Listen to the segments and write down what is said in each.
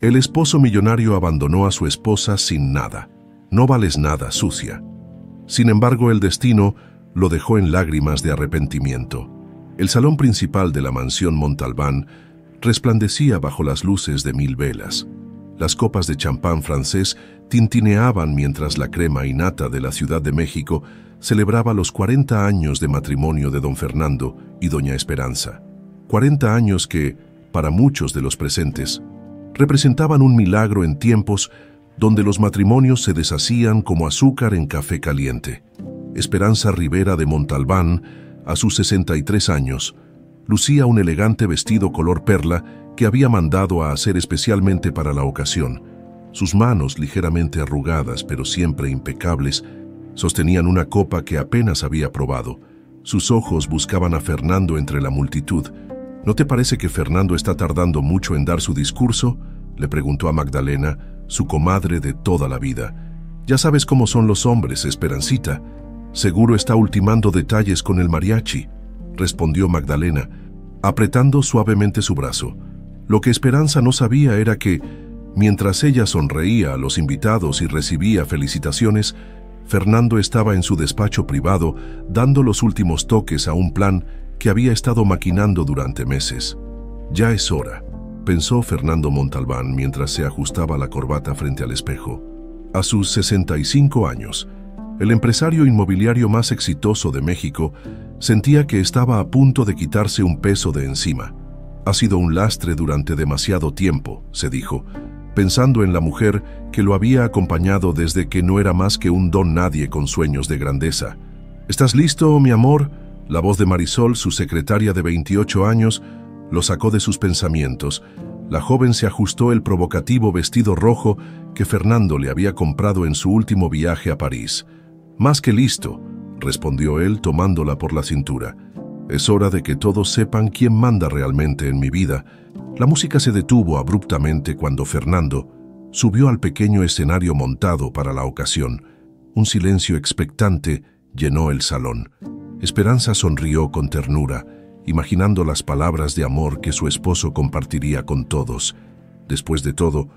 El esposo millonario abandonó a su esposa sin nada. No vales nada, sucia. Sin embargo, el destino lo dejó en lágrimas de arrepentimiento. El salón principal de la mansión Montalbán resplandecía bajo las luces de 1000 velas. Las copas de champán francés tintineaban mientras la crema y nata de la Ciudad de México celebraba los 40 años de matrimonio de don Fernando y doña Esperanza. 40 años que, para muchos de los presentes, representaban un milagro en tiempos donde los matrimonios se deshacían como azúcar en café caliente. Esperanza Rivera de Montalbán, a sus 63 años, lucía un elegante vestido color perla que había mandado a hacer especialmente para la ocasión. Sus manos, ligeramente arrugadas pero siempre impecables, sostenían una copa que apenas había probado. Sus ojos buscaban a Fernando entre la multitud. ¿No te parece que Fernando está tardando mucho en dar su discurso?, le preguntó a Magdalena, su comadre de toda la vida. Ya sabes cómo son los hombres, Esperancita. Seguro está ultimando detalles con el mariachi, respondió Magdalena, apretando suavemente su brazo. Lo que Esperanza no sabía era que, mientras ella sonreía a los invitados y recibía felicitaciones, Fernando estaba en su despacho privado dando los últimos toques a un plan que había estado maquinando durante meses. Ya es hora, pensó Fernando Montalbán mientras se ajustaba la corbata frente al espejo. A sus 65 años, el empresario inmobiliario más exitoso de México sentía que estaba a punto de quitarse un peso de encima. Ha sido un lastre durante demasiado tiempo, se dijo, pensando en la mujer que lo había acompañado desde que no era más que un don nadie con sueños de grandeza. ¿Estás listo, mi amor?, la voz de Marisol, su secretaria de 28 años, lo sacó de sus pensamientos. La joven se ajustó el provocativo vestido rojo que Fernando le había comprado en su último viaje a París. «Más que listo», respondió él tomándola por la cintura. «Es hora de que todos sepan quién manda realmente en mi vida». La música se detuvo abruptamente cuando Fernando subió al pequeño escenario montado para la ocasión. Un silencio expectante llenó el salón. Esperanza sonrió con ternura, imaginando las palabras de amor que su esposo compartiría con todos. Después de todo,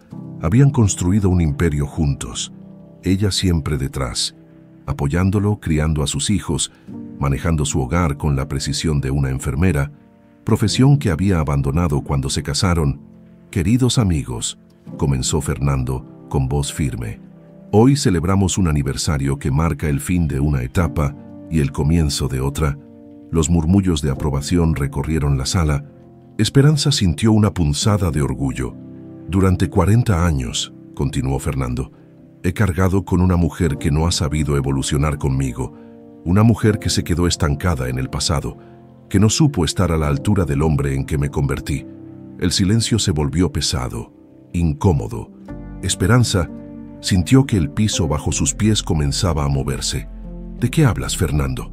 habían construido un imperio juntos, ella siempre detrás, apoyándolo, criando a sus hijos, manejando su hogar con la precisión de una enfermera, profesión que había abandonado cuando se casaron. «Queridos amigos», comenzó Fernando con voz firme, «hoy celebramos un aniversario que marca el fin de una etapa y el comienzo de otra». Los murmullos de aprobación recorrieron la sala. Esperanza sintió una punzada de orgullo. «Durante 40 años», continuó Fernando, «he cargado con una mujer que no ha sabido evolucionar conmigo, una mujer que se quedó estancada en el pasado, que no supo estar a la altura del hombre en que me convertí». El silencio se volvió pesado, incómodo. Esperanza sintió que el piso bajo sus pies comenzaba a moverse. «¿De qué hablas, Fernando?»,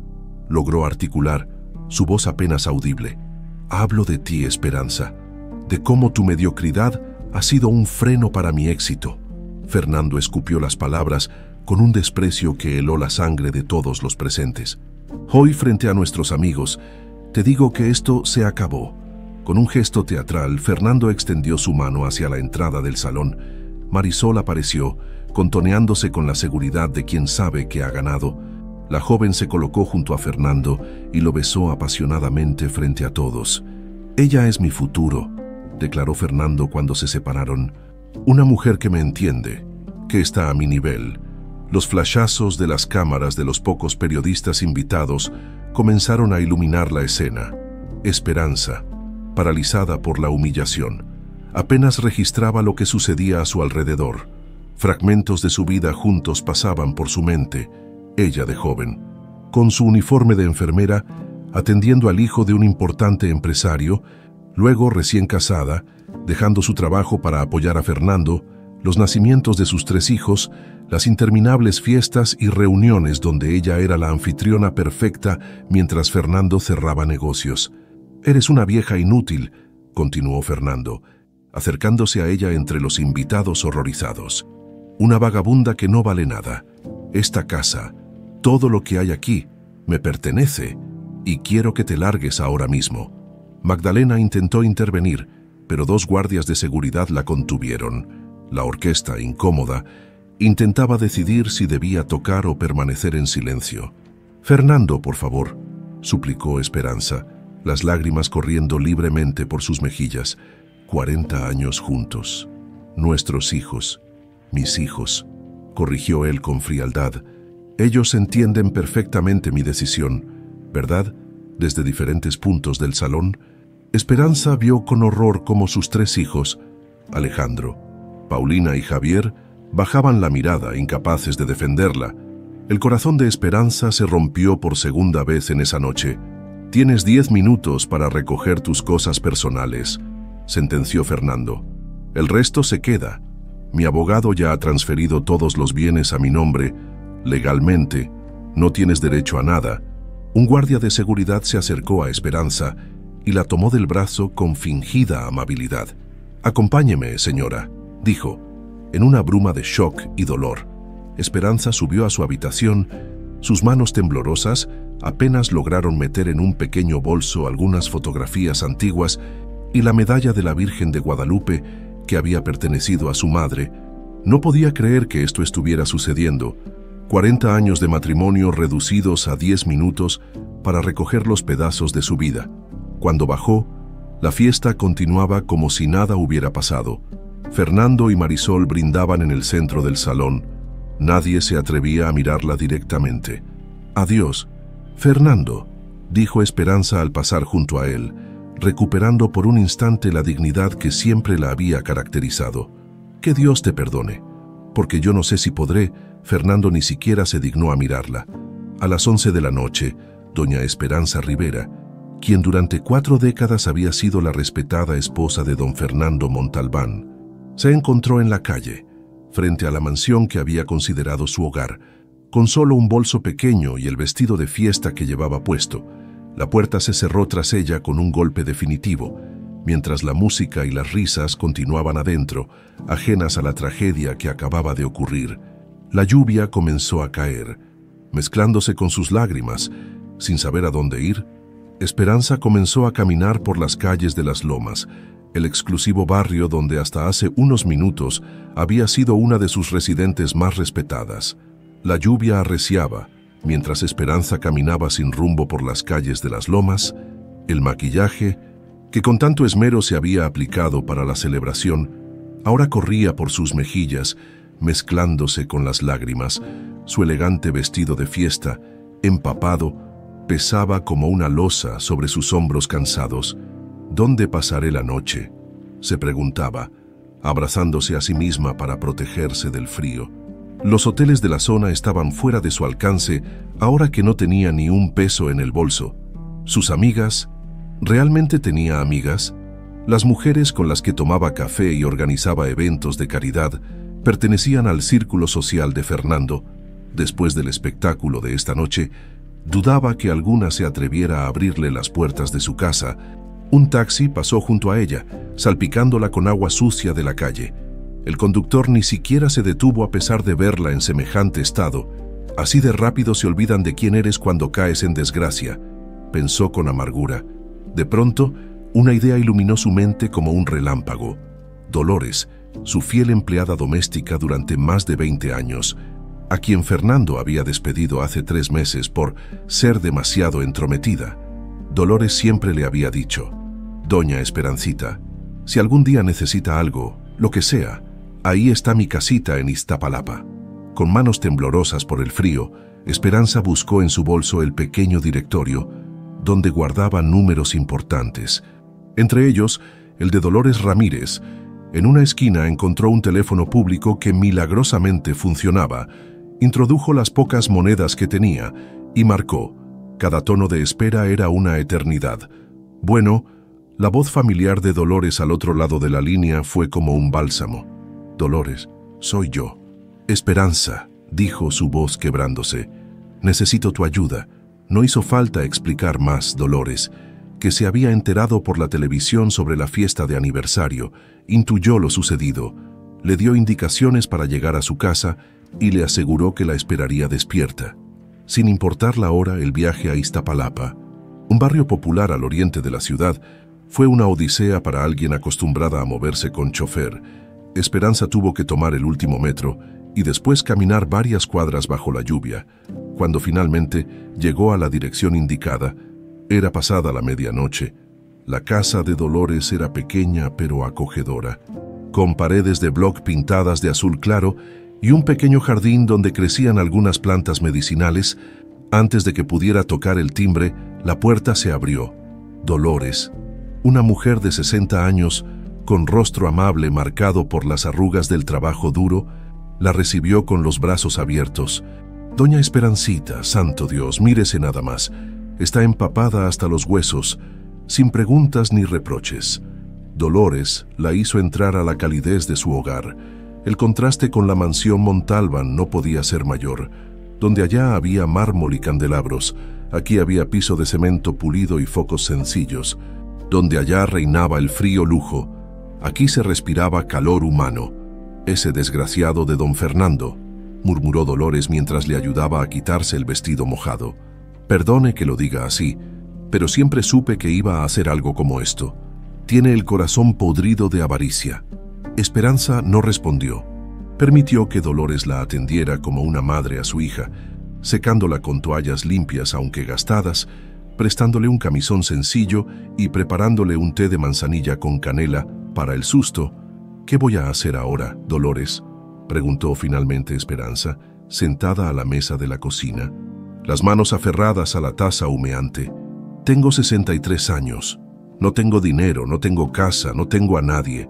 logró articular, su voz apenas audible. «Hablo de ti, Esperanza, de cómo tu mediocridad ha sido un freno para mi éxito». Fernando escupió las palabras con un desprecio que heló la sangre de todos los presentes. «Hoy, frente a nuestros amigos, te digo que esto se acabó». Con un gesto teatral, Fernando extendió su mano hacia la entrada del salón. Marisol apareció, contoneándose con la seguridad de quien sabe que ha ganado. La joven se colocó junto a Fernando y lo besó apasionadamente frente a todos. «Ella es mi futuro», declaró Fernando cuando se separaron. «Una mujer que me entiende, que está a mi nivel». Los flashazos de las cámaras de los pocos periodistas invitados comenzaron a iluminar la escena. Esperanza, paralizada por la humillación, apenas registraba lo que sucedía a su alrededor. Fragmentos de su vida juntos pasaban por su mente. Ella de joven, con su uniforme de enfermera, atendiendo al hijo de un importante empresario, luego recién casada, dejando su trabajo para apoyar a Fernando, los nacimientos de sus 3 hijos, las interminables fiestas y reuniones donde ella era la anfitriona perfecta mientras Fernando cerraba negocios. «Eres una vieja inútil», continuó Fernando, acercándose a ella entre los invitados horrorizados. «Una vagabunda que no vale nada. Esta casa, todo lo que hay aquí, me pertenece y quiero que te largues ahora mismo». Magdalena intentó intervenir, pero 2 guardias de seguridad la contuvieron. La orquesta, incómoda, intentaba decidir si debía tocar o permanecer en silencio. «Fernando, por favor», suplicó Esperanza, las lágrimas corriendo libremente por sus mejillas. 40 años juntos. Nuestros hijos, mis hijos, corrigió él con frialdad. Ellos entienden perfectamente mi decisión, ¿verdad? Desde diferentes puntos del salón, Esperanza vio con horror cómo sus 3 hijos, Alejandro, Paulina y Javier, bajaban la mirada, incapaces de defenderla. El corazón de Esperanza se rompió por segunda vez en esa noche. «Tienes 10 minutos para recoger tus cosas personales», sentenció Fernando. «El resto se queda. Mi abogado ya ha transferido todos los bienes a mi nombre. Legalmente, no tienes derecho a nada». Un guardia de seguridad se acercó a Esperanza y la tomó del brazo con fingida amabilidad. «Acompáñeme, señora», dijo. En una bruma de shock y dolor, Esperanza subió a su habitación. Sus manos temblorosas apenas lograron meter en un pequeño bolso algunas fotografías antiguas y la medalla de la Virgen de Guadalupe que había pertenecido a su madre. No podía creer que esto estuviera sucediendo. 40 años de matrimonio reducidos a 10 minutos para recoger los pedazos de su vida. Cuando bajó, la fiesta continuaba como si nada hubiera pasado. Fernando y Marisol brindaban en el centro del salón. Nadie se atrevía a mirarla directamente. «Adiós, Fernando», dijo Esperanza al pasar junto a él, recuperando por un instante la dignidad que siempre la había caracterizado. «Que Dios te perdone», porque yo no sé si podré. Fernando ni siquiera se dignó a mirarla. A las 11 de la noche, doña Esperanza Rivera, quien durante 4 décadas había sido la respetada esposa de don Fernando Montalbán, se encontró en la calle, frente a la mansión que había considerado su hogar, con solo un bolso pequeño y el vestido de fiesta que llevaba puesto. La puerta se cerró tras ella con un golpe definitivo, mientras la música y las risas continuaban adentro, ajenas a la tragedia que acababa de ocurrir. La lluvia comenzó a caer, mezclándose con sus lágrimas. Sin saber a dónde ir, Esperanza comenzó a caminar por las calles de Las Lomas, el exclusivo barrio donde hasta hace unos minutos había sido una de sus residentes más respetadas. La lluvia arreciaba, mientras Esperanza caminaba sin rumbo por las calles de Las Lomas. El maquillaje, que con tanto esmero se había aplicado para la celebración, ahora corría por sus mejillas, mezclándose con las lágrimas. Su elegante vestido de fiesta, empapado, pesaba como una losa sobre sus hombros cansados. «¿Dónde pasaré la noche?», se preguntaba, abrazándose a sí misma para protegerse del frío. Los hoteles de la zona estaban fuera de su alcance ahora que no tenía ni un peso en el bolso. Sus amigas, ¿realmente tenía amigas? Las mujeres con las que tomaba café y organizaba eventos de caridad pertenecían al círculo social de Fernando. Después del espectáculo de esta noche, dudaba que alguna se atreviera a abrirle las puertas de su casa. Un taxi pasó junto a ella, salpicándola con agua sucia de la calle. El conductor ni siquiera se detuvo a pesar de verla en semejante estado. «Así de rápido se olvidan de quién eres cuando caes en desgracia», pensó con amargura. De pronto, una idea iluminó su mente como un relámpago. Dolores, su fiel empleada doméstica durante más de 20 años, a quien Fernando había despedido hace 3 meses por ser demasiado entrometida. Dolores siempre le había dicho: «Doña Esperancita, si algún día necesita algo, lo que sea, ahí está mi casita en Iztapalapa». Con manos temblorosas por el frío, Esperanza buscó en su bolso el pequeño directorio, donde guardaba números importantes. Entre ellos, el de Dolores Ramírez. En una esquina encontró un teléfono público que milagrosamente funcionaba. Introdujo las pocas monedas que tenía y marcó. Cada tono de espera era una eternidad. Bueno, la voz familiar de Dolores al otro lado de la línea fue como un bálsamo. «Dolores, soy yo». «Esperanza», dijo su voz quebrándose. «Necesito tu ayuda». No hizo falta explicar más. Dolores, que se había enterado por la televisión sobre la fiesta de aniversario, intuyó lo sucedido. Le dio indicaciones para llegar a su casa y le aseguró que la esperaría despierta. Sin importar la hora, el viaje a Iztapalapa, un barrio popular al oriente de la ciudad, Fue una odisea para alguien acostumbrada a moverse con chofer. Esperanza tuvo que tomar el último metro y después caminar varias cuadras bajo la lluvia. Cuando finalmente llegó a la dirección indicada, era pasada la medianoche. La casa de Dolores era pequeña pero acogedora, con paredes de bloc pintadas de azul claro y un pequeño jardín donde crecían algunas plantas medicinales. Antes de que pudiera tocar el timbre, la puerta se abrió. Dolores, una mujer de 60 años, con rostro amable marcado por las arrugas del trabajo duro, la recibió con los brazos abiertos. «Doña Esperancita, santo Dios, mírese nada más. Está empapada hasta los huesos, sin preguntas ni reproches». Dolores la hizo entrar a la calidez de su hogar. El contraste con la mansión Montalbán no podía ser mayor. Donde allá había mármol y candelabros, aquí había piso de cemento pulido y focos sencillos. Donde allá reinaba el frío lujo, aquí se respiraba calor humano. «Ese desgraciado de don Fernando», murmuró Dolores mientras le ayudaba a quitarse el vestido mojado. «Perdone que lo diga así, pero siempre supe que iba a hacer algo como esto. Tiene el corazón podrido de avaricia». Esperanza no respondió. Permitió que Dolores la atendiera como una madre a su hija, secándola con toallas limpias aunque gastadas, prestándole un camisón sencillo y preparándole un té de manzanilla con canela para el susto. «¿Qué voy a hacer ahora, Dolores?», preguntó finalmente Esperanza, sentada a la mesa de la cocina, las manos aferradas a la taza humeante. «Tengo 63 años. No tengo dinero, no tengo casa, no tengo a nadie.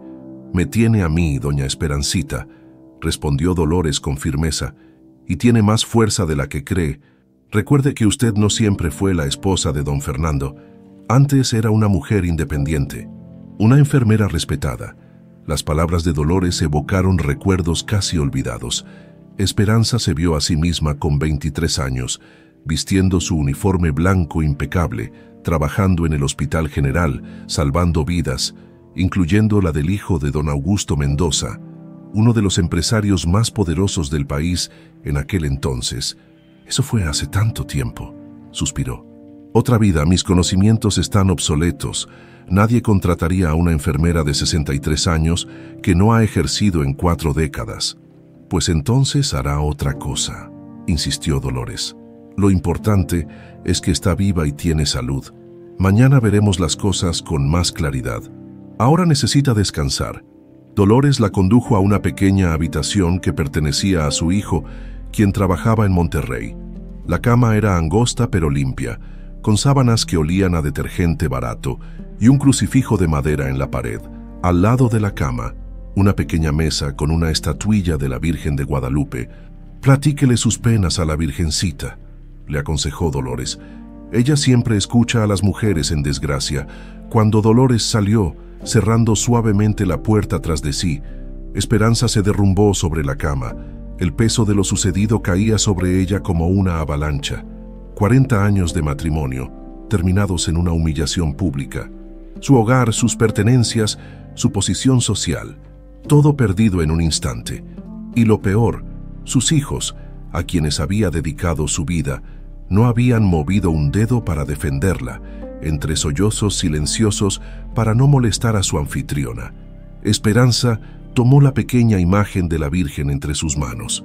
Me tiene a mí, doña Esperancita», respondió Dolores con firmeza, «y tiene más fuerza de la que cree. Recuerde que usted no siempre fue la esposa de don Fernando. Antes era una mujer independiente, una enfermera respetada». Las palabras de Dolores evocaron recuerdos casi olvidados. Esperanza se vio a sí misma con 23 años, vistiendo su uniforme blanco impecable, trabajando en el Hospital General, salvando vidas, incluyendo la del hijo de don Augusto Mendoza, uno de los empresarios más poderosos del país en aquel entonces. «Eso fue hace tanto tiempo», suspiró. «Otra vida, mis conocimientos están obsoletos. Nadie contrataría a una enfermera de 63 años que no ha ejercido en 4 décadas. Pues entonces hará otra cosa», insistió Dolores. «Lo importante es que está viva y tiene salud. Mañana veremos las cosas con más claridad. Ahora necesita descansar». Dolores la condujo a una pequeña habitación que pertenecía a su hijo, quien trabajaba en Monterrey. La cama era angosta pero limpia, con sábanas que olían a detergente barato y un crucifijo de madera en la pared. Al lado de la cama, una pequeña mesa con una estatuilla de la Virgen de Guadalupe. «Platíquele sus penas a la Virgencita», le aconsejó Dolores. «Ella siempre escucha a las mujeres en desgracia». Cuando Dolores salió, cerrando suavemente la puerta tras de sí, Esperanza se derrumbó sobre la cama. El peso de lo sucedido caía sobre ella como una avalancha. 40 años de matrimonio, terminados en una humillación pública. Su hogar, sus pertenencias, su posición social, todo perdido en un instante. Y lo peor, sus hijos, a quienes había dedicado su vida, no habían movido un dedo para defenderla, entre sollozos silenciosos para no molestar a su anfitriona. Esperanza tomó la pequeña imagen de la Virgen entre sus manos.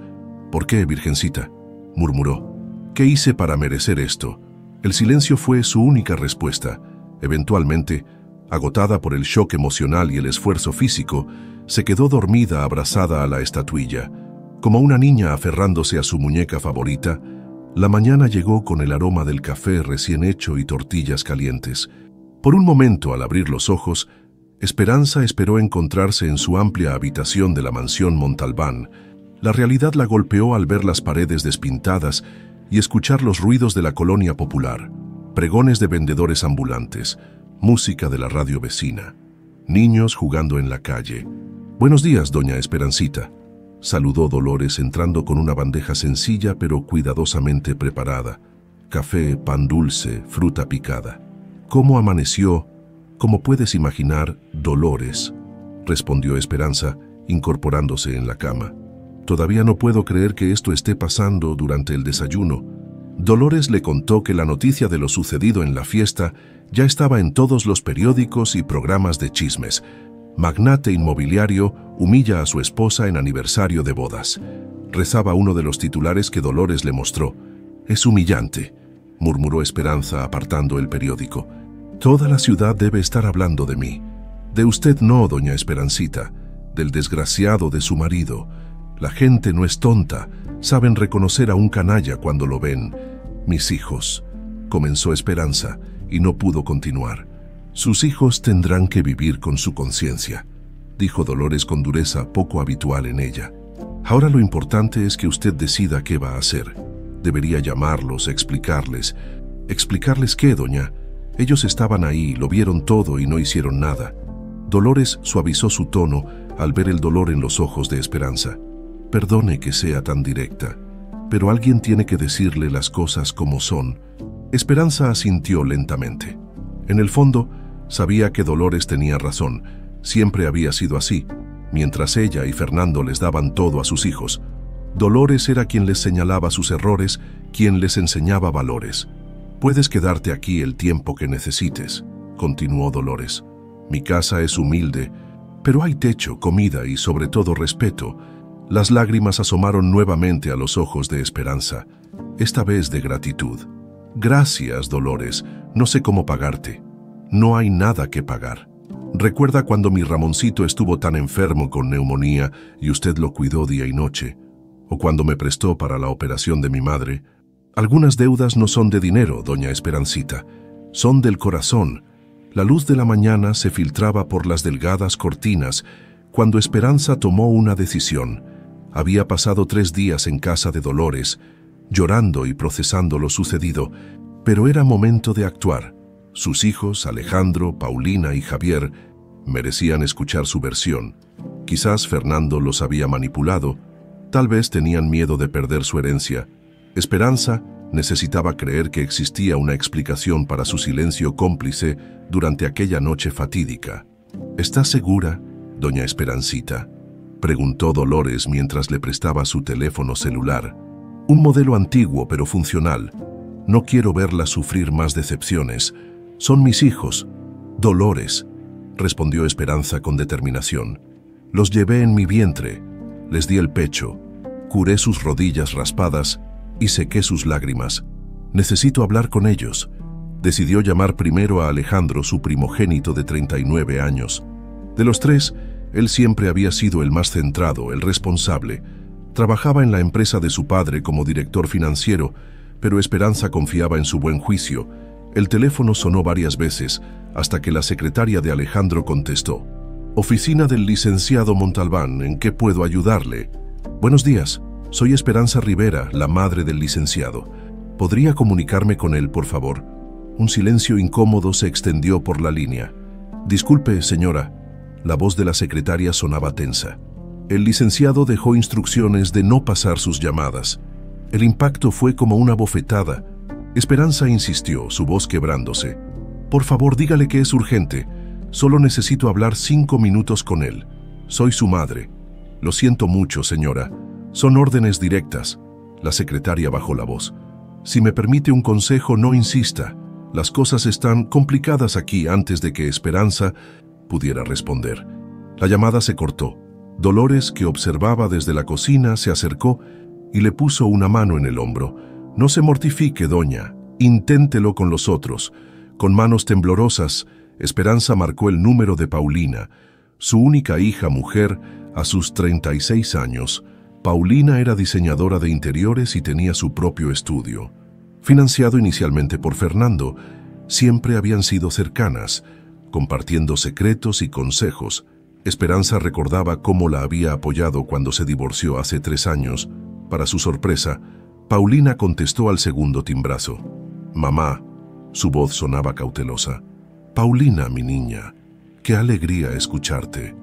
«¿Por qué, Virgencita?», murmuró. «¿Qué hice para merecer esto?». El silencio fue su única respuesta. Eventualmente, agotada por el shock emocional y el esfuerzo físico, se quedó dormida abrazada a la estatuilla. Como una niña aferrándose a su muñeca favorita, la mañana llegó con el aroma del café recién hecho y tortillas calientes. Por un momento, al abrir los ojos, Esperanza esperó encontrarse en su amplia habitación de la mansión Montalbán. La realidad la golpeó al ver las paredes despintadas y escuchar los ruidos de la colonia popular, pregones de vendedores ambulantes, música de la radio vecina, niños jugando en la calle. «Buenos días, doña Esperancita», saludó Dolores entrando con una bandeja sencilla pero cuidadosamente preparada. Café, pan dulce, fruta picada. «¿Cómo amaneció? Como puedes imaginar, Dolores», respondió Esperanza, incorporándose en la cama. «Todavía no puedo creer que esto esté pasando durante el desayuno. Dolores le contó que la noticia de lo sucedido en la fiesta ya estaba en todos los periódicos y programas de chismes. Magnate inmobiliario humilla a su esposa en aniversario de bodas. Rezaba uno de los titulares que Dolores le mostró. «Es humillante», murmuró Esperanza apartando el periódico. «Toda la ciudad debe estar hablando de mí. De usted no, doña Esperancita, del desgraciado de su marido. La gente no es tonta, saben reconocer a un canalla cuando lo ven. Mis hijos», comenzó Esperanza, y no pudo continuar. «Sus hijos tendrán que vivir con su conciencia», dijo Dolores con dureza poco habitual en ella. «Ahora lo importante es que usted decida qué va a hacer. Debería llamarlos, explicarles». «¿Explicarles qué, doña? Ellos estaban ahí, lo vieron todo y no hicieron nada». Dolores suavizó su tono al ver el dolor en los ojos de Esperanza. «Perdone que sea tan directa, pero alguien tiene que decirle las cosas como son». Esperanza asintió lentamente. En el fondo, sabía que Dolores tenía razón. Siempre había sido así. Mientras ella y Fernando les daban todo a sus hijos, Dolores era quien les señalaba sus errores, quien les enseñaba valores. «Puedes quedarte aquí el tiempo que necesites», continuó Dolores. «Mi casa es humilde, pero hay techo, comida y sobre todo respeto». Las lágrimas asomaron nuevamente a los ojos de Esperanza, esta vez de gratitud. «Gracias, Dolores, no sé cómo pagarte». «No hay nada que pagar. ¿Recuerda cuando mi Ramoncito estuvo tan enfermo con neumonía y usted lo cuidó día y noche? ¿O cuando me prestó para la operación de mi madre? Algunas deudas no son de dinero, doña Esperancita, son del corazón». La luz de la mañana se filtraba por las delgadas cortinas cuando Esperanza tomó una decisión. Había pasado 3 días en casa de Dolores, llorando y procesando lo sucedido, pero era momento de actuar. Sus hijos, Alejandro, Paulina y Javier, merecían escuchar su versión. Quizás Fernando los había manipulado, tal vez tenían miedo de perder su herencia. Esperanza necesitaba creer que existía una explicación para su silencio cómplice durante aquella noche fatídica. «¿Está segura, doña Esperancita?», preguntó Dolores mientras le prestaba su teléfono celular. «Un modelo antiguo pero funcional. No quiero verla sufrir más decepciones. Son mis hijos». «Dolores», respondió Esperanza con determinación. «Los llevé en mi vientre, les di el pecho, curé sus rodillas raspadas y sequé sus lágrimas. Necesito hablar con ellos». Decidió llamar primero a Alejandro, su primogénito de 39 años. De los 3, él siempre había sido el más centrado, el responsable. Trabajaba en la empresa de su padre como director financiero, pero Esperanza confiaba en su buen juicio. El teléfono sonó varias veces, hasta que la secretaria de Alejandro contestó. «Oficina del licenciado Montalbán, ¿en qué puedo ayudarle?» «Buenos días, soy Esperanza Rivera, la madre del licenciado. ¿Podría comunicarme con él, por favor?» Un silencio incómodo se extendió por la línea. «Disculpe, señora». La voz de la secretaria sonaba tensa. El licenciado dejó instrucciones de no pasar sus llamadas. El impacto fue como una bofetada. Esperanza insistió, su voz quebrándose. «Por favor, dígale que es urgente. Solo necesito hablar 5 minutos con él. Soy su madre». «Lo siento mucho, señora. Son órdenes directas». La secretaria bajó la voz. «Si me permite un consejo, no insista. Las cosas están complicadas aquí», antes de que Esperanza pudiera responder. La llamada se cortó. Dolores, que observaba desde la cocina, se acercó y le puso una mano en el hombro. «No se mortifique, doña. Inténtelo con los otros». Con manos temblorosas, Esperanza marcó el número de Paulina, su única hija mujer a sus 36 años. Paulina era diseñadora de interiores y tenía su propio estudio. Financiado inicialmente por Fernando, siempre habían sido cercanas, compartiendo secretos y consejos. Esperanza recordaba cómo la había apoyado cuando se divorció hace 3 años. Para su sorpresa, Paulina contestó al segundo timbrazo. «Mamá», su voz sonaba cautelosa. «Paulina, mi niña, qué alegría escucharte.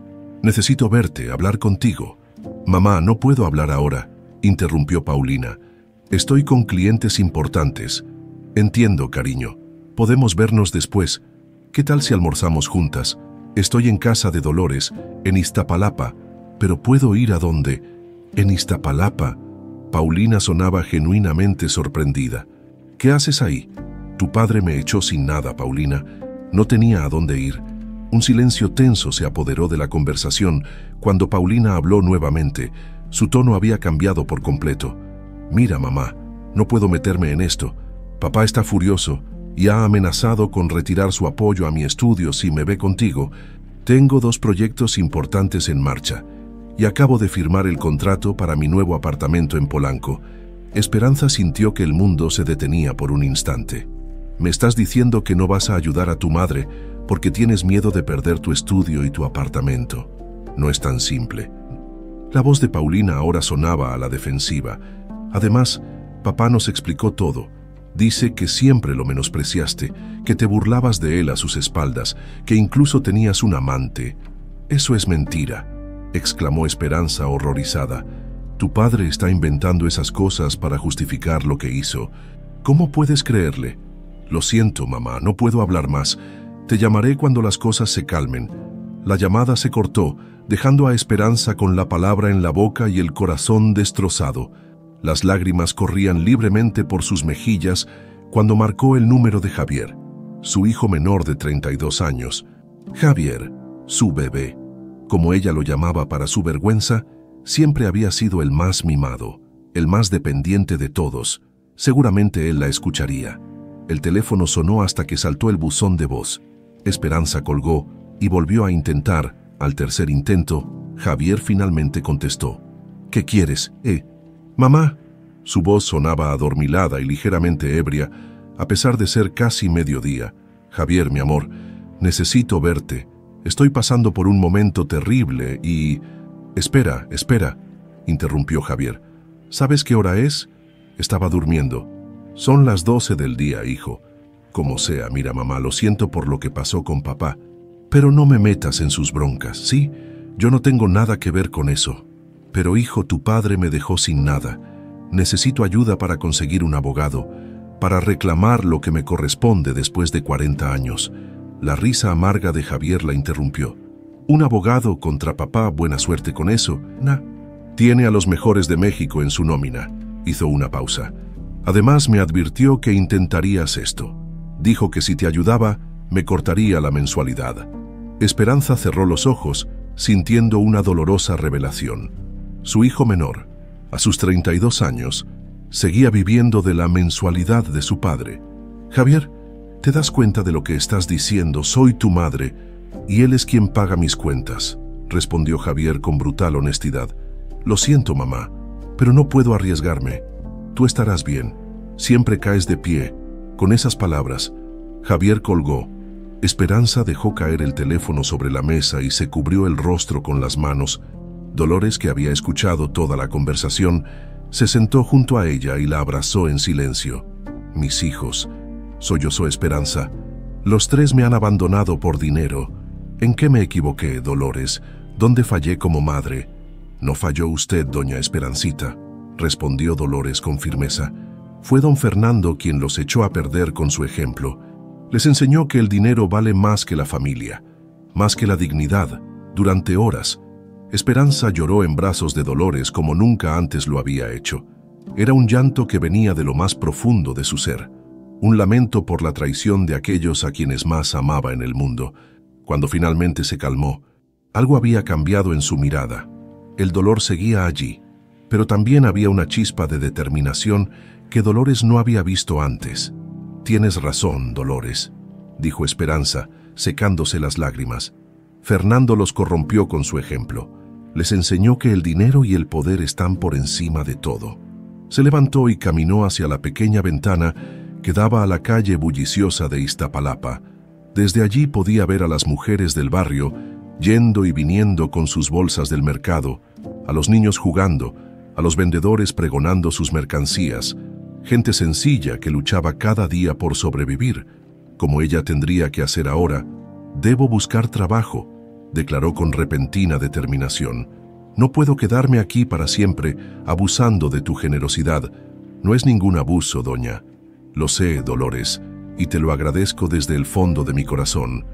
Necesito verte, hablar contigo». «Mamá, no puedo hablar ahora», interrumpió Paulina. «Estoy con clientes importantes». «Entiendo, cariño. Podemos vernos después. ¿Qué tal si almorzamos juntas? Estoy en casa de Dolores, en Iztapalapa. Pero ¿puedo ir a dónde?» «¿En Iztapalapa?» Paulina sonaba genuinamente sorprendida. ¿Qué haces ahí? Tu padre me echó sin nada, Paulina. No tenía a dónde ir. Un silencio tenso se apoderó de la conversación cuando Paulina habló nuevamente. Su tono había cambiado por completo. Mira, mamá, no puedo meterme en esto. Papá está furioso y ha amenazado con retirar su apoyo a mi estudio si me ve contigo. Tengo 2 proyectos importantes en marcha y acabo de firmar el contrato para mi nuevo apartamento en Polanco. Esperanza sintió que el mundo se detenía por un instante. ¿Me estás diciendo que no vas a ayudar a tu madre porque tienes miedo de perder tu estudio y tu apartamento? No es tan simple. La voz de Paulina ahora sonaba a la defensiva. Además, papá nos explicó todo. Dice que siempre lo menospreciaste, que te burlabas de él a sus espaldas, que incluso tenías un amante. Eso es mentira, exclamó Esperanza horrorizada. Tu padre está inventando esas cosas para justificar lo que hizo. ¿Cómo puedes creerle? Lo siento, mamá, no puedo hablar más. Te llamaré cuando las cosas se calmen. La llamada se cortó, dejando a Esperanza con la palabra en la boca y el corazón destrozado. Las lágrimas corrían libremente por sus mejillas cuando marcó el número de Javier, su hijo menor de 32 años. Javier, su bebé, como ella lo llamaba para su vergüenza, siempre había sido el más mimado, el más dependiente de todos. Seguramente él la escucharía. El teléfono sonó hasta que saltó el buzón de voz. Esperanza colgó y volvió a intentar. Al tercer intento, Javier finalmente contestó. ¿Qué quieres, Mamá? Su voz sonaba adormilada y ligeramente ebria, a pesar de ser casi mediodía. Javier, mi amor, necesito verte. Estoy pasando por un momento terrible y... Espera, interrumpió Javier. ¿Sabes qué hora es? Estaba durmiendo. Son las 12 del día, hijo. Como sea, mira, mamá, lo siento por lo que pasó con papá, pero no me metas en sus broncas, ¿sí? Yo no tengo nada que ver con eso. Pero, hijo, tu padre me dejó sin nada. Necesito ayuda para conseguir un abogado, para reclamar lo que me corresponde después de 40 años. La risa amarga de Javier la interrumpió. ¿Un abogado contra papá? Buena suerte con eso. Tiene a los mejores de México en su nómina. Hizo una pausa. Además, me advirtió que intentarías esto. Dijo que si te ayudaba, me cortaría la mensualidad. Esperanza cerró los ojos, sintiendo una dolorosa revelación. Su hijo menor, a sus 32 años, seguía viviendo de la mensualidad de su padre. Javier, ¿te das cuenta de lo que estás diciendo? Soy tu madre y él es quien paga mis cuentas, respondió Javier con brutal honestidad. Lo siento, mamá, pero no puedo arriesgarme. Tú estarás bien. Siempre caes de pie. Con esas palabras, Javier colgó. Esperanza dejó caer el teléfono sobre la mesa y se cubrió el rostro con las manos. Dolores, que había escuchado toda la conversación, se sentó junto a ella y la abrazó en silencio. Mis hijos, sollozó Esperanza. Los 3 me han abandonado por dinero. ¿En qué me equivoqué, Dolores? ¿Dónde fallé como madre? No falló usted, doña Esperancita, respondió Dolores con firmeza. Fue don Fernando quien los echó a perder con su ejemplo. Les enseñó que el dinero vale más que la familia, más que la dignidad, durante horas. Esperanza lloró en brazos de Dolores como nunca antes lo había hecho. Era un llanto que venía de lo más profundo de su ser, un lamento por la traición de aquellos a quienes más amaba en el mundo. Cuando finalmente se calmó, algo había cambiado en su mirada. El dolor seguía allí, pero también había una chispa de determinación que Dolores no había visto antes. Tienes razón, Dolores, dijo Esperanza, secándose las lágrimas. Fernando los corrompió con su ejemplo. Les enseñó que el dinero y el poder están por encima de todo. Se levantó y caminó hacia la pequeña ventana que daba a la calle bulliciosa de Iztapalapa. Desde allí podía ver a las mujeres del barrio yendo y viniendo con sus bolsas del mercado, a los niños jugando, a los vendedores pregonando sus mercancías, gente sencilla que luchaba cada día por sobrevivir, como ella tendría que hacer ahora. Debo buscar trabajo, declaró con repentina determinación. No puedo quedarme aquí para siempre abusando de tu generosidad. No es ningún abuso, doña. Lo sé, Dolores, y te lo agradezco desde el fondo de mi corazón.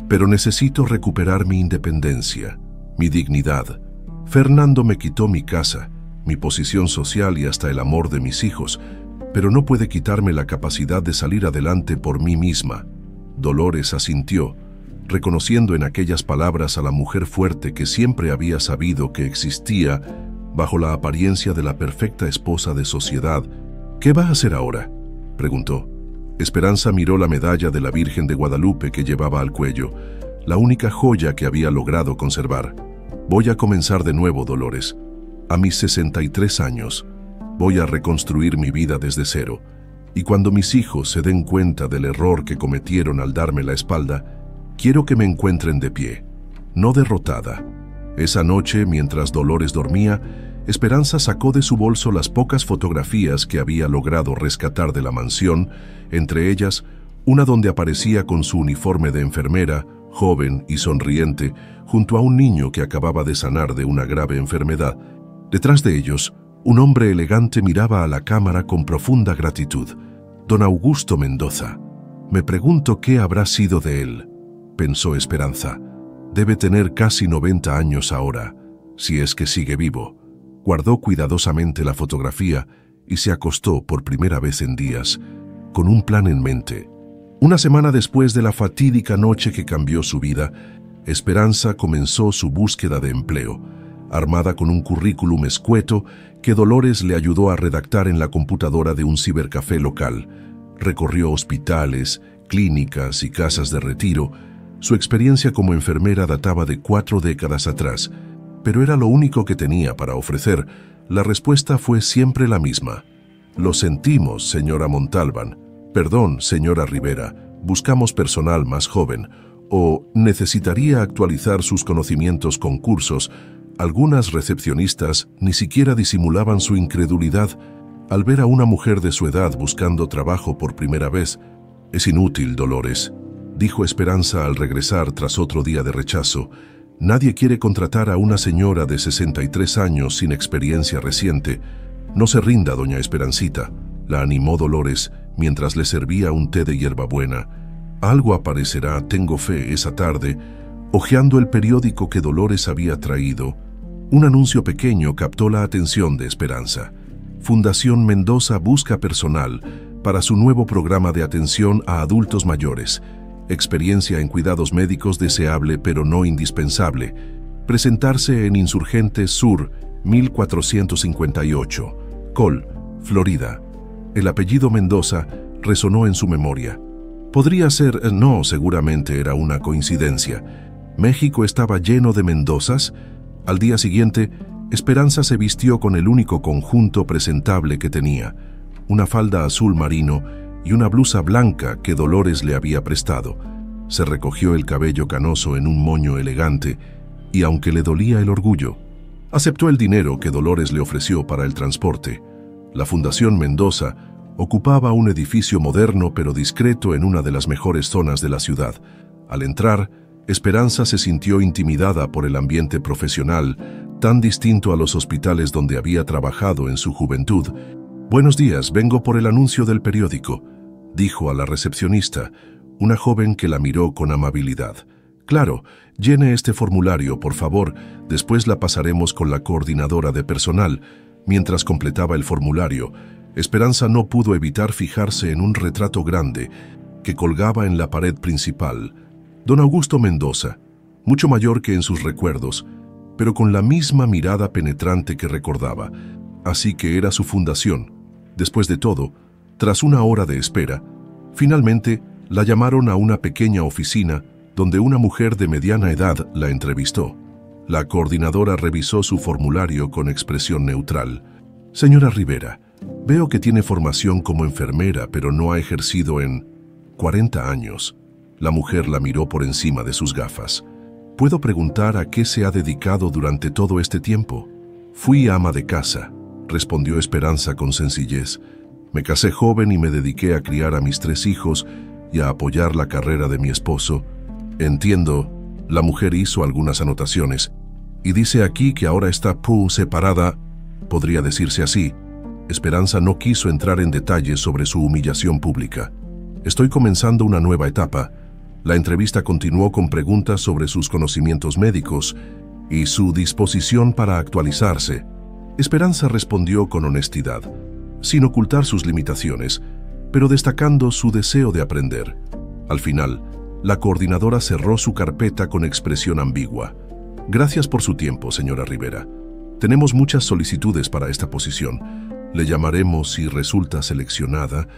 Pero necesito recuperar mi independencia, mi dignidad. Fernando me quitó mi casa, mi posición social y hasta el amor de mis hijos, pero no puede quitarme la capacidad de salir adelante por mí misma. Dolores asintió, reconociendo en aquellas palabras a la mujer fuerte que siempre había sabido que existía bajo la apariencia de la perfecta esposa de sociedad. «¿Qué va a hacer ahora?», preguntó. Esperanza miró la medalla de la Virgen de Guadalupe que llevaba al cuello, la única joya que había logrado conservar. «Voy a comenzar de nuevo, Dolores. A mis 63 años. Voy a reconstruir mi vida desde cero. Y cuando mis hijos se den cuenta del error que cometieron al darme la espalda, quiero que me encuentren de pie, no derrotada». Esa noche, mientras Dolores dormía, Esperanza sacó de su bolso las pocas fotografías que había logrado rescatar de la mansión, entre ellas una donde aparecía con su uniforme de enfermera, joven y sonriente, junto a un niño que acababa de sanar de una grave enfermedad. Detrás de ellos, un hombre elegante miraba a la cámara con profunda gratitud. «Don Augusto Mendoza. Me pregunto qué habrá sido de él», pensó Esperanza. «Debe tener casi 90 años ahora, si es que sigue vivo». Guardó cuidadosamente la fotografía y se acostó por primera vez en días, con un plan en mente. Una semana después de la fatídica noche que cambió su vida, Esperanza comenzó su búsqueda de empleo, armada con un currículum escueto que Dolores le ayudó a redactar en la computadora de un cibercafé local. Recorrió hospitales, clínicas y casas de retiro. Su experiencia como enfermera databa de 4 décadas atrás, pero era lo único que tenía para ofrecer. La respuesta fue siempre la misma. «Lo sentimos, señora Montalbán. Perdón, señora Rivera. Buscamos personal más joven». O «necesitaría actualizar sus conocimientos con cursos». Algunas recepcionistas ni siquiera disimulaban su incredulidad al ver a una mujer de su edad buscando trabajo por primera vez. «Es inútil, Dolores», dijo Esperanza al regresar tras otro día de rechazo. «Nadie quiere contratar a una señora de 63 años sin experiencia reciente». «No se rinda, doña Esperancita», la animó Dolores mientras le servía un té de hierbabuena. «Algo aparecerá, tengo fe». Esa tarde, hojeando el periódico que Dolores había traído, un anuncio pequeño captó la atención de Esperanza. Fundación Mendoza busca personal para su nuevo programa de atención a adultos mayores. Experiencia en cuidados médicos deseable pero no indispensable. Presentarse en Insurgentes Sur, 1458, Col, Florida. El apellido Mendoza resonó en su memoria. Podría ser, no, seguramente era una coincidencia. México estaba lleno de Mendozas. Al día siguiente, Esperanza se vistió con el único conjunto presentable que tenía, una falda azul marino y una blusa blanca que Dolores le había prestado. Se recogió el cabello canoso en un moño elegante y, aunque le dolía el orgullo, aceptó el dinero que Dolores le ofreció para el transporte. La Fundación Mendoza ocupaba un edificio moderno pero discreto en una de las mejores zonas de la ciudad. Al entrar, Esperanza se sintió intimidada por el ambiente profesional, tan distinto a los hospitales donde había trabajado en su juventud. «Buenos días, vengo por el anuncio del periódico», dijo a la recepcionista, una joven que la miró con amabilidad. «Claro, llene este formulario, por favor, después la pasaremos con la coordinadora de personal». Mientras completaba el formulario, Esperanza no pudo evitar fijarse en un retrato grande que colgaba en la pared principal. Don Augusto Mendoza, mucho mayor que en sus recuerdos, pero con la misma mirada penetrante que recordaba. Así que era su fundación. Después de todo, tras una hora de espera, finalmente la llamaron a una pequeña oficina donde una mujer de mediana edad la entrevistó. La coordinadora revisó su formulario con expresión neutral. «Señora Rivera, veo que tiene formación como enfermera, pero no ha ejercido en 40 años». La mujer la miró por encima de sus gafas. «¿Puedo preguntar a qué se ha dedicado durante todo este tiempo?» «Fui ama de casa», respondió Esperanza con sencillez. «Me casé joven y me dediqué a criar a mis 3 hijos y a apoyar la carrera de mi esposo». «Entiendo». La mujer hizo algunas anotaciones. «Y dice aquí que ahora está separada». «Podría decirse así». Esperanza no quiso entrar en detalles sobre su humillación pública. «Estoy comenzando una nueva etapa». La entrevista continuó con preguntas sobre sus conocimientos médicos y su disposición para actualizarse. Esperanza respondió con honestidad. sin ocultar sus limitaciones, pero destacando su deseo de aprender. Al final, la coordinadora cerró su carpeta con expresión ambigua. Gracias por su tiempo, señora Rivera. Tenemos muchas solicitudes para esta posición. Le llamaremos si resulta seleccionada.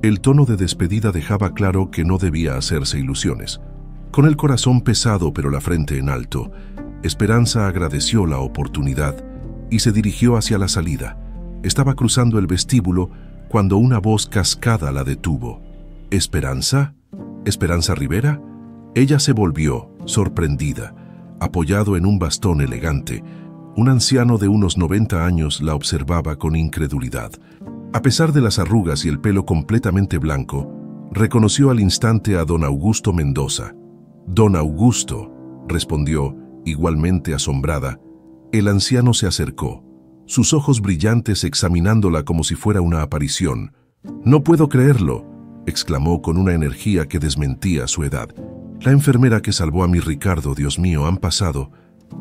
El tono de despedida dejaba claro que no debía hacerse ilusiones. Con el corazón pesado pero la frente en alto, Esperanza agradeció la oportunidad y se dirigió hacia la salida. Estaba cruzando el vestíbulo cuando una voz cascada la detuvo. ¿Esperanza? ¿Esperanza Rivera? Ella se volvió, sorprendida, apoyado en un bastón elegante. Un anciano de unos 90 años la observaba con incredulidad. A pesar de las arrugas y el pelo completamente blanco, reconoció al instante a don Augusto Mendoza. «Don Augusto», respondió, igualmente asombrada. El anciano se acercó, sus ojos brillantes examinándola como si fuera una aparición. «No puedo creerlo», exclamó con una energía que desmentía su edad. «La enfermera que salvó a mi Ricardo, Dios mío, han pasado».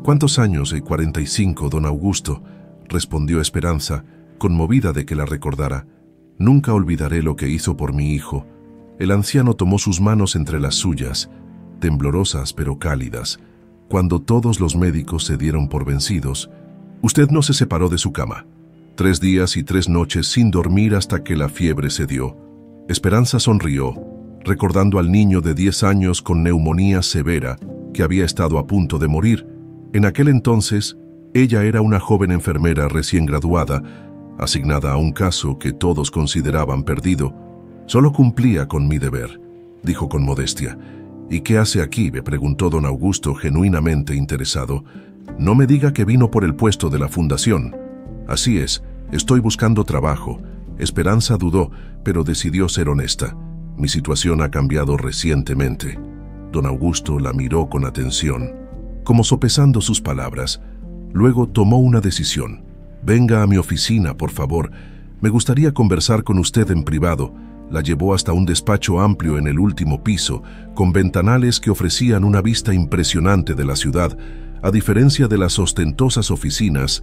«¿Cuántos años? 45, don Augusto», respondió Esperanza, conmovida de que la recordara. «Nunca olvidaré lo que hizo por mi hijo». El anciano tomó sus manos entre las suyas, temblorosas pero cálidas. Cuando todos los médicos se dieron por vencidos, usted no se separó de su cama. 3 días y 3 noches sin dormir hasta que la fiebre cedió. Esperanza sonrió, recordando al niño de 10 años con neumonía severa que había estado a punto de morir. En aquel entonces, ella era una joven enfermera recién graduada, asignada a un caso que todos consideraban perdido. «Solo cumplía con mi deber», dijo con modestia. «¿Y qué hace aquí?», me preguntó don Augusto, genuinamente interesado. «No me diga que vino por el puesto de la fundación». «Así es, estoy buscando trabajo». Esperanza dudó, pero decidió ser honesta. «Mi situación ha cambiado recientemente». Don Augusto la miró con atención, como sopesando sus palabras. Luego tomó una decisión. «Venga a mi oficina, por favor. Me gustaría conversar con usted en privado». La llevó hasta un despacho amplio en el último piso, con ventanales que ofrecían una vista impresionante de la ciudad, a diferencia de las ostentosas oficinas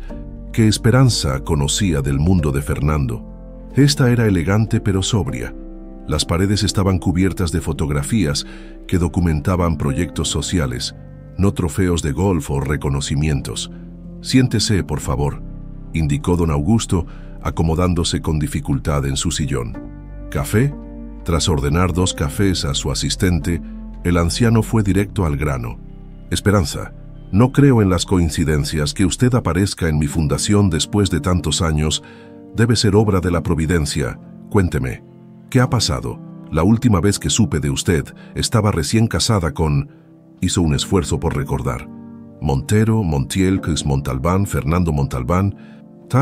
que Esperanza conocía del mundo de Fernando. Esta era elegante pero sobria. Las paredes estaban cubiertas de fotografías que documentaban proyectos sociales, no trofeos de golf o reconocimientos. «Siéntese, por favor», indicó don Augusto, acomodándose con dificultad en su sillón. «¿Café?». Tras ordenar 2 cafés a su asistente, el anciano fue directo al grano. «Esperanza, no creo en las coincidencias. Que usted aparezca en mi fundación después de tantos años debe ser obra de la providencia. Cuénteme, ¿qué ha pasado? La última vez que supe de usted estaba recién casada con...». Hizo un esfuerzo por recordar. «Montero, Montiel, Montalbán, Fernando Montalbán».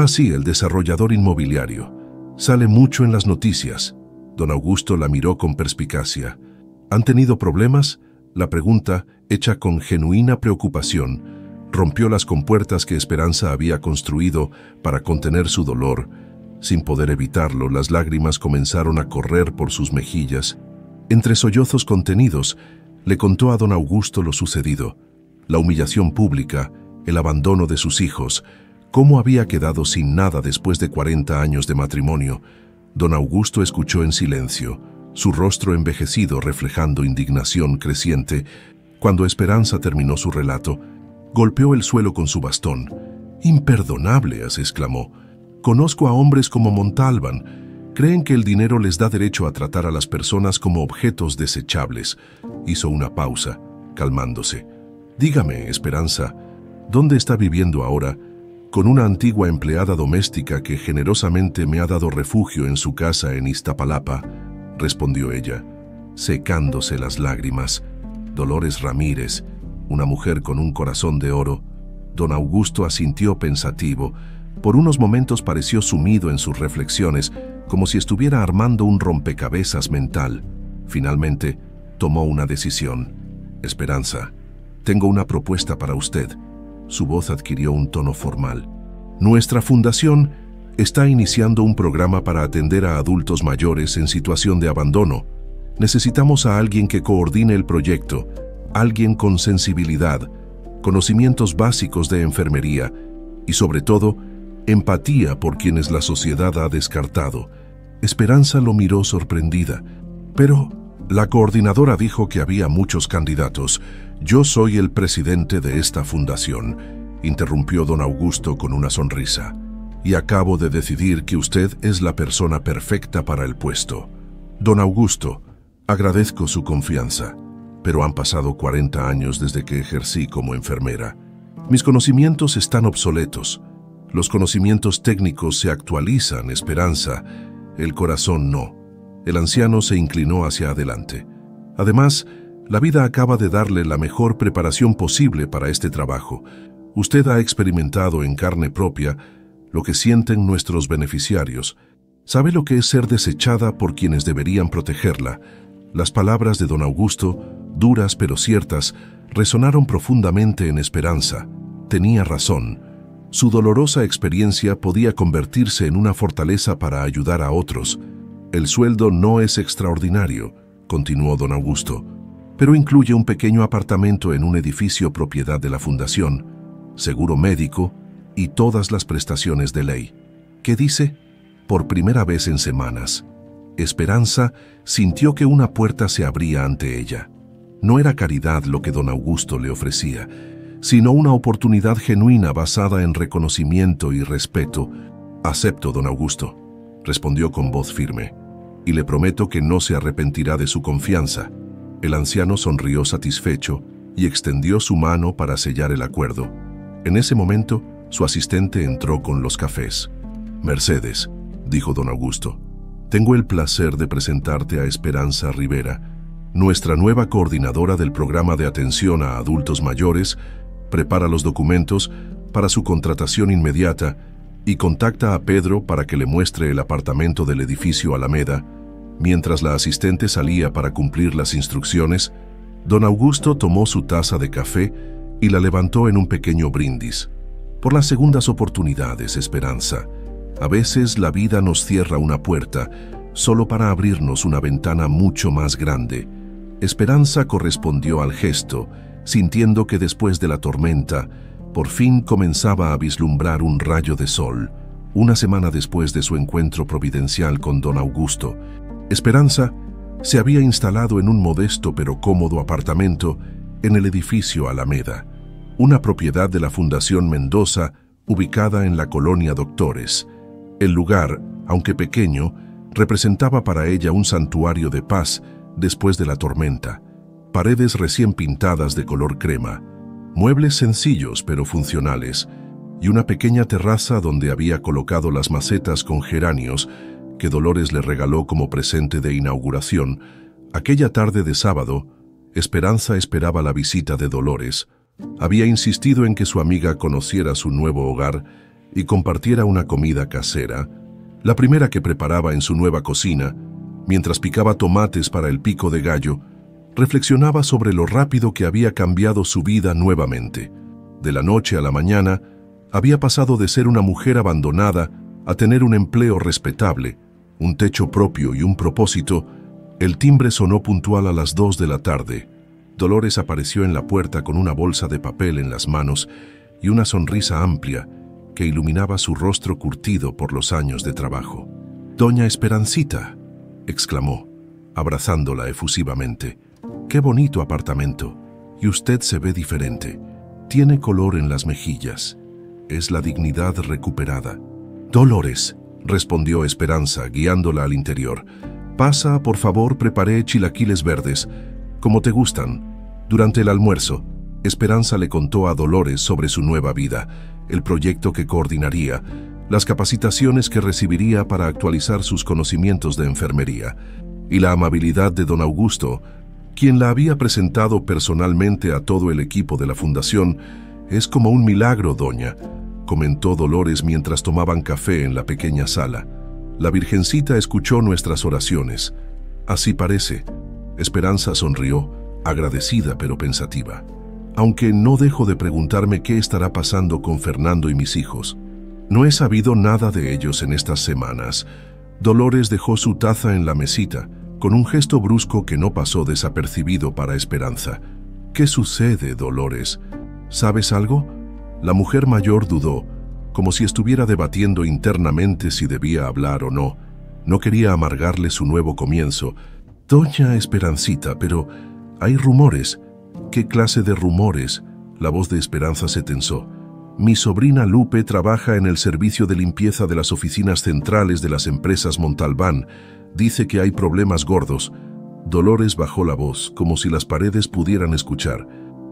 «Sí, el desarrollador inmobiliario. Sale mucho en las noticias». Don Augusto la miró con perspicacia. «¿Han tenido problemas?». La pregunta, hecha con genuina preocupación, rompió las compuertas que Esperanza había construido para contener su dolor. Sin poder evitarlo, las lágrimas comenzaron a correr por sus mejillas. Entre sollozos contenidos, le contó a don Augusto lo sucedido, la humillación pública, el abandono de sus hijos, cómo había quedado sin nada después de 40 años de matrimonio. Don Augusto escuchó en silencio, su rostro envejecido reflejando indignación creciente. Cuando Esperanza terminó su relato, golpeó el suelo con su bastón. «Imperdonable», exclamó. «Conozco a hombres como Montalbán. Creen que el dinero les da derecho a tratar a las personas como objetos desechables». Hizo una pausa, calmándose. «Dígame, Esperanza, ¿dónde está viviendo ahora?». «Con una antigua empleada doméstica que generosamente me ha dado refugio en su casa en Iztapalapa», respondió ella, secándose las lágrimas. «Dolores Ramírez, una mujer con un corazón de oro». Don Augusto asintió pensativo. Por unos momentos pareció sumido en sus reflexiones, como si estuviera armando un rompecabezas mental. Finalmente, tomó una decisión. «Esperanza, tengo una propuesta para usted». Su voz adquirió un tono formal. «Nuestra fundación está iniciando un programa para atender a adultos mayores en situación de abandono. Necesitamos a alguien que coordine el proyecto, alguien con sensibilidad, conocimientos básicos de enfermería y, sobre todo, empatía por quienes la sociedad ha descartado. Esperanza lo miró sorprendida. Pero la coordinadora dijo que había muchos candidatos. «Yo soy el presidente de esta fundación», interrumpió don Augusto con una sonrisa. «Y acabo de decidir que usted es la persona perfecta para el puesto». «Don Augusto, agradezco su confianza, pero han pasado 40 años desde que ejercí como enfermera. Mis conocimientos están obsoletos. Los conocimientos técnicos se actualizan, Esperanza. El corazón no». El anciano se inclinó hacia adelante. «Además, la vida acaba de darle la mejor preparación posible para este trabajo. Usted ha experimentado en carne propia lo que sienten nuestros beneficiarios. Sabe lo que es ser desechada por quienes deberían protegerla». Las palabras de don Augusto, duras pero ciertas, resonaron profundamente en Esperanza. Tenía razón. Su dolorosa experiencia podía convertirse en una fortaleza para ayudar a otros. «El sueldo no es extraordinario», continuó don Augusto, «pero incluye un pequeño apartamento en un edificio propiedad de la fundación, seguro médico y todas las prestaciones de ley». «¿Qué dice?». Por primera vez en semanas, Esperanza sintió que una puerta se abría ante ella. No era caridad lo que don Augusto le ofrecía, sino una oportunidad genuina basada en reconocimiento y respeto. «Acepto, don Augusto», respondió con voz firme, «y le prometo que no se arrepentirá de su confianza». El anciano sonrió satisfecho y extendió su mano para sellar el acuerdo. En ese momento, su asistente entró con los cafés. «Mercedes», dijo don Augusto, «tengo el placer de presentarte a Esperanza Rivera, nuestra nueva coordinadora del programa de atención a adultos mayores. Prepara los documentos para su contratación inmediata y contacta a Pedro para que le muestre el apartamento del edificio Alameda». Mientras la asistente salía para cumplir las instrucciones, don Augusto tomó su taza de café y la levantó en un pequeño brindis. «Por las segundas oportunidades, Esperanza. A veces la vida nos cierra una puerta solo para abrirnos una ventana mucho más grande». Esperanza correspondió al gesto, sintiendo que después de la tormenta, por fin comenzaba a vislumbrar un rayo de sol. Una semana después de su encuentro providencial con don Augusto, Esperanza se había instalado en un modesto pero cómodo apartamento en el edificio Alameda, una propiedad de la Fundación Mendoza ubicada en la colonia Doctores. El lugar, aunque pequeño, representaba para ella un santuario de paz después de la tormenta. Paredes recién pintadas de color crema, muebles sencillos pero funcionales, y una pequeña terraza donde había colocado las macetas con geranios que Dolores le regaló como presente de inauguración. Aquella tarde de sábado, Esperanza esperaba la visita de Dolores. Había insistido en que su amiga conociera su nuevo hogar y compartiera una comida casera, la primera que preparaba en su nueva cocina. Mientras picaba tomates para el pico de gallo, reflexionaba sobre lo rápido que había cambiado su vida nuevamente. De la noche a la mañana, había pasado de ser una mujer abandonada a tener un empleo respetable, un techo propio y un propósito. El timbre sonó puntual a las 2 de la tarde. Dolores apareció en la puerta con una bolsa de papel en las manos y una sonrisa amplia que iluminaba su rostro curtido por los años de trabajo. «Doña Esperancita», exclamó, abrazándola efusivamente. «Qué bonito apartamento. Y usted se ve diferente. Tiene color en las mejillas. Es la dignidad recuperada». «Dolores», respondió Esperanza, guiándola al interior. «Pasa, por favor, preparé chilaquiles verdes, como te gustan». Durante el almuerzo, Esperanza le contó a Dolores sobre su nueva vida, el proyecto que coordinaría, las capacitaciones que recibiría para actualizar sus conocimientos de enfermería, y la amabilidad de don Augusto, quien la había presentado personalmente a todo el equipo de la fundación. «Es como un milagro, doña», comentó Dolores mientras tomaban café en la pequeña sala. «La Virgencita escuchó nuestras oraciones». «Así parece». Esperanza sonrió, agradecida pero pensativa. «Aunque no dejo de preguntarme qué estará pasando con Fernando y mis hijos. No he sabido nada de ellos en estas semanas». Dolores dejó su taza en la mesita, con un gesto brusco que no pasó desapercibido para Esperanza. «¿Qué sucede, Dolores? ¿Sabes algo?». La mujer mayor dudó, como si estuviera debatiendo internamente si debía hablar o no. No quería amargarle su nuevo comienzo. Doña Esperancita, pero hay rumores. ¿Qué clase de rumores? La voz de Esperanza se tensó. Mi sobrina Lupe trabaja en el servicio de limpieza de las oficinas centrales de las empresas Montalbán. Dice que hay problemas gordos. Dolores bajó la voz, como si las paredes pudieran escuchar.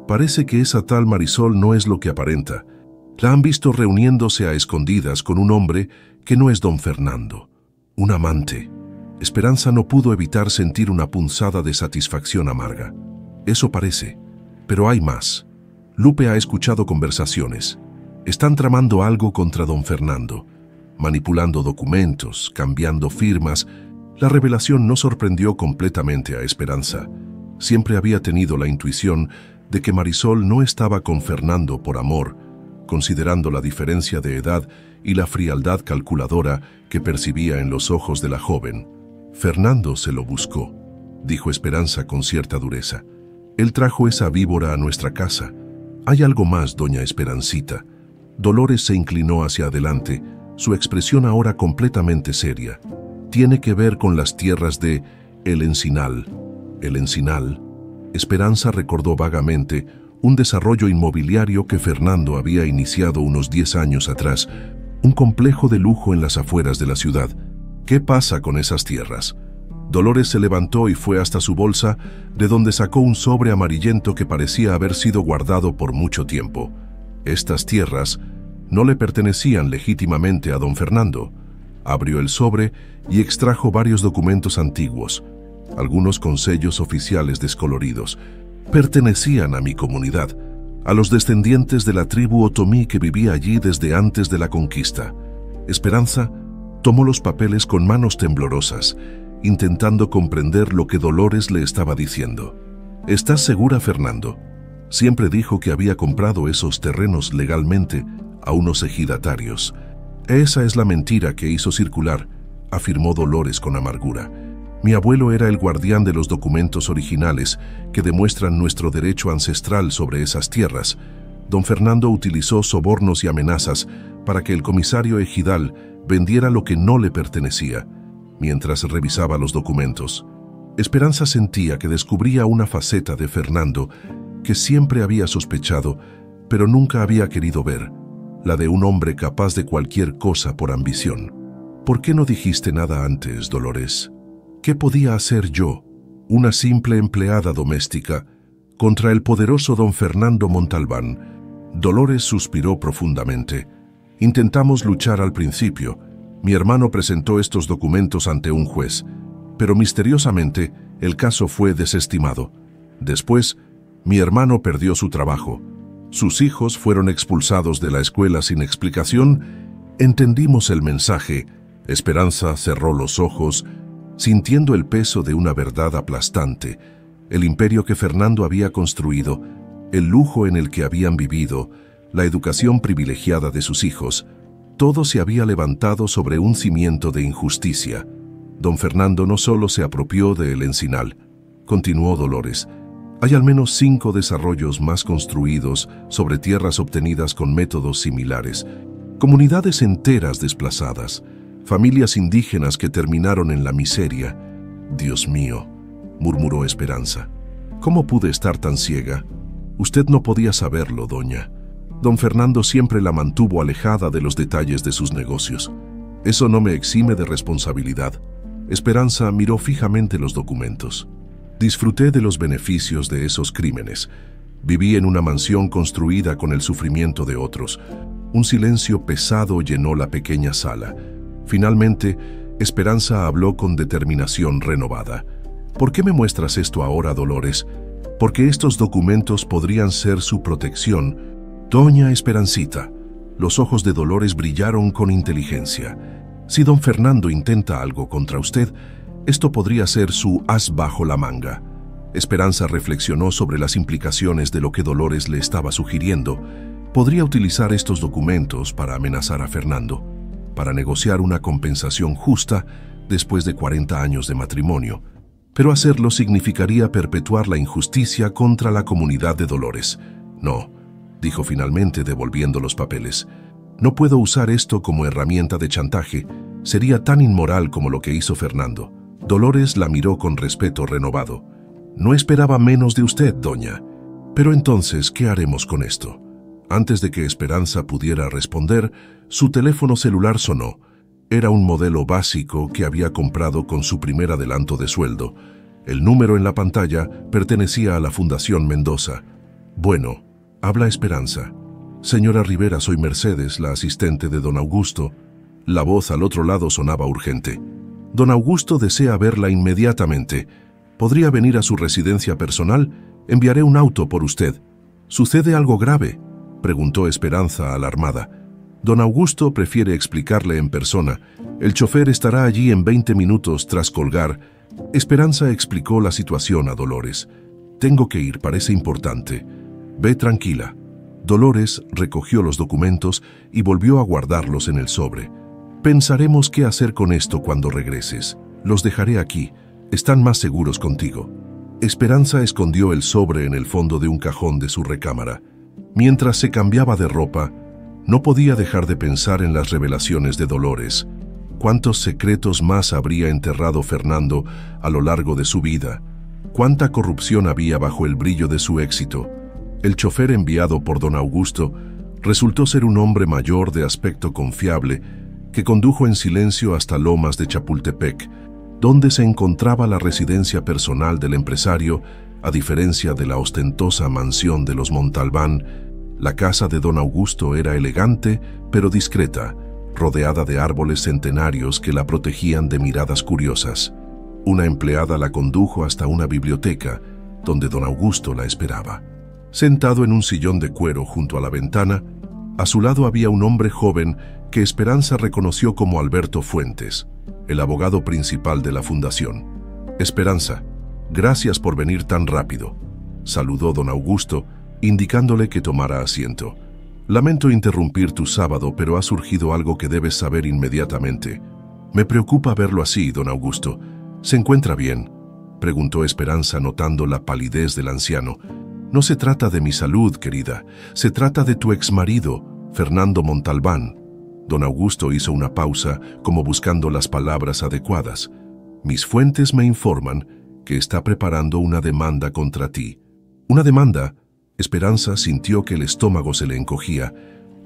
Parece que esa tal Marisol no es lo que aparenta. La han visto reuniéndose a escondidas con un hombre que no es don Fernando. Un amante. Esperanza no pudo evitar sentir una punzada de satisfacción amarga. Eso parece, pero hay más. Lupe ha escuchado conversaciones. Están tramando algo contra don Fernando, manipulando documentos, cambiando firmas. La revelación no sorprendió completamente a Esperanza. Siempre había tenido la intuición de que Marisol no estaba con Fernando por amor, considerando la diferencia de edad y la frialdad calculadora que percibía en los ojos de la joven. Fernando se lo buscó, dijo Esperanza con cierta dureza. Él trajo esa víbora a nuestra casa. Hay algo más, doña Esperancita. Dolores se inclinó hacia adelante, su expresión ahora completamente seria. Tiene que ver con las tierras de El Encinal. ¿El Encinal? Esperanza recordó vagamente un desarrollo inmobiliario que Fernando había iniciado unos 10 años atrás, un complejo de lujo en las afueras de la ciudad. ¿Qué pasa con esas tierras? Dolores se levantó y fue hasta su bolsa, de donde sacó un sobre amarillento que parecía haber sido guardado por mucho tiempo. Estas tierras no le pertenecían legítimamente a don Fernando. Abrió el sobre y extrajo varios documentos antiguos, algunos con sellos oficiales descoloridos. Pertenecían a mi comunidad, a los descendientes de la tribu otomí que vivía allí desde antes de la conquista. Esperanza tomó los papeles con manos temblorosas, intentando comprender lo que Dolores le estaba diciendo. ¿Estás segura, Fernando? Siempre dijo que había comprado esos terrenos legalmente a unos ejidatarios. Esa es la mentira que hizo circular, afirmó Dolores con amargura. Mi abuelo era el guardián de los documentos originales que demuestran nuestro derecho ancestral sobre esas tierras. Don Fernando utilizó sobornos y amenazas para que el comisario ejidal vendiera lo que no le pertenecía, mientras revisaba los documentos. Esperanza sentía que descubría una faceta de Fernando que siempre había sospechado, pero nunca había querido ver, la de un hombre capaz de cualquier cosa por ambición. ¿Por qué no dijiste nada antes, Dolores? ¿Qué podía hacer yo, una simple empleada doméstica, contra el poderoso don Fernando Montalbán? Dolores suspiró profundamente. Intentamos luchar al principio. Mi hermano presentó estos documentos ante un juez, pero misteriosamente el caso fue desestimado. Después, mi hermano perdió su trabajo. Sus hijos fueron expulsados de la escuela sin explicación. Entendimos el mensaje. Esperanza cerró los ojos, sintiendo el peso de una verdad aplastante. El imperio que Fernando había construido, el lujo en el que habían vivido, la educación privilegiada de sus hijos, todo se había levantado sobre un cimiento de injusticia. Don Fernando no solo se apropió de El Encinal, continuó Dolores. Hay al menos 5 desarrollos más construidos sobre tierras obtenidas con métodos similares, comunidades enteras desplazadas, familias indígenas que terminaron en la miseria. Dios mío, murmuró Esperanza. ¿Cómo pude estar tan ciega? Usted no podía saberlo, doña. Don Fernando siempre la mantuvo alejada de los detalles de sus negocios. Eso no me exime de responsabilidad. Esperanza miró fijamente los documentos. Disfruté de los beneficios de esos crímenes. Viví en una mansión construida con el sufrimiento de otros. Un silencio pesado llenó la pequeña sala. Finalmente, Esperanza habló con determinación renovada. ¿Por qué me muestras esto ahora, Dolores? Porque estos documentos podrían ser su protección. Doña Esperancita. Los ojos de Dolores brillaron con inteligencia. Si don Fernando intenta algo contra usted, esto podría ser su as bajo la manga. Esperanza reflexionó sobre las implicaciones de lo que Dolores le estaba sugiriendo. Podría utilizar estos documentos para amenazar a Fernando, para negociar una compensación justa después de 40 años de matrimonio. Pero hacerlo significaría perpetuar la injusticia contra la comunidad de Dolores. No, dijo finalmente devolviendo los papeles. No puedo usar esto como herramienta de chantaje. Sería tan inmoral como lo que hizo Fernando. Dolores la miró con respeto renovado. No esperaba menos de usted, doña. Pero entonces, ¿qué haremos con esto? Antes de que Esperanza pudiera responder, su teléfono celular sonó. Era un modelo básico que había comprado con su primer adelanto de sueldo. El número en la pantalla pertenecía a la Fundación Mendoza. Bueno, habla Esperanza. Señora Rivera, soy Mercedes, la asistente de don Augusto. La voz al otro lado sonaba urgente. Don Augusto desea verla inmediatamente. ¿Podría venir a su residencia personal? Enviaré un auto por usted. ¿Sucede algo grave?, preguntó Esperanza alarmada. Don Augusto prefiere explicarle en persona. El chofer estará allí en 20 minutos tras colgar. Esperanza explicó la situación a Dolores. Tengo que ir, parece importante. Ve tranquila. Dolores recogió los documentos y volvió a guardarlos en el sobre. Pensaremos qué hacer con esto cuando regreses. Los dejaré aquí. Están más seguros contigo. Esperanza escondió el sobre en el fondo de un cajón de su recámara. Mientras se cambiaba de ropa, no podía dejar de pensar en las revelaciones de Dolores. ¿Cuántos secretos más habría enterrado Fernando a lo largo de su vida? ¿Cuánta corrupción había bajo el brillo de su éxito? El chofer enviado por don Augusto resultó ser un hombre mayor de aspecto confiable que condujo en silencio hasta Lomas de Chapultepec, donde se encontraba la residencia personal del empresario. A diferencia de la ostentosa mansión de los Montalbán, la casa de don Augusto era elegante pero discreta, rodeada de árboles centenarios que la protegían de miradas curiosas. Una empleada la condujo hasta una biblioteca, donde don Augusto la esperaba. Sentado en un sillón de cuero junto a la ventana, a su lado había un hombre joven que Esperanza reconoció como Alberto Fuentes, el abogado principal de la fundación. Esperanza, gracias por venir tan rápido, saludó don Augusto, indicándole que tomara asiento. Lamento interrumpir tu sábado, pero ha surgido algo que debes saber inmediatamente. Me preocupa verlo así, don Augusto. ¿Se encuentra bien?, preguntó Esperanza notando la palidez del anciano. No se trata de mi salud, querida. Se trata de tu exmarido, Fernando Montalbán. Don Augusto hizo una pausa, como buscando las palabras adecuadas. Mis fuentes me informan que está preparando una demanda contra ti. ¿Una demanda? Esperanza sintió que el estómago se le encogía.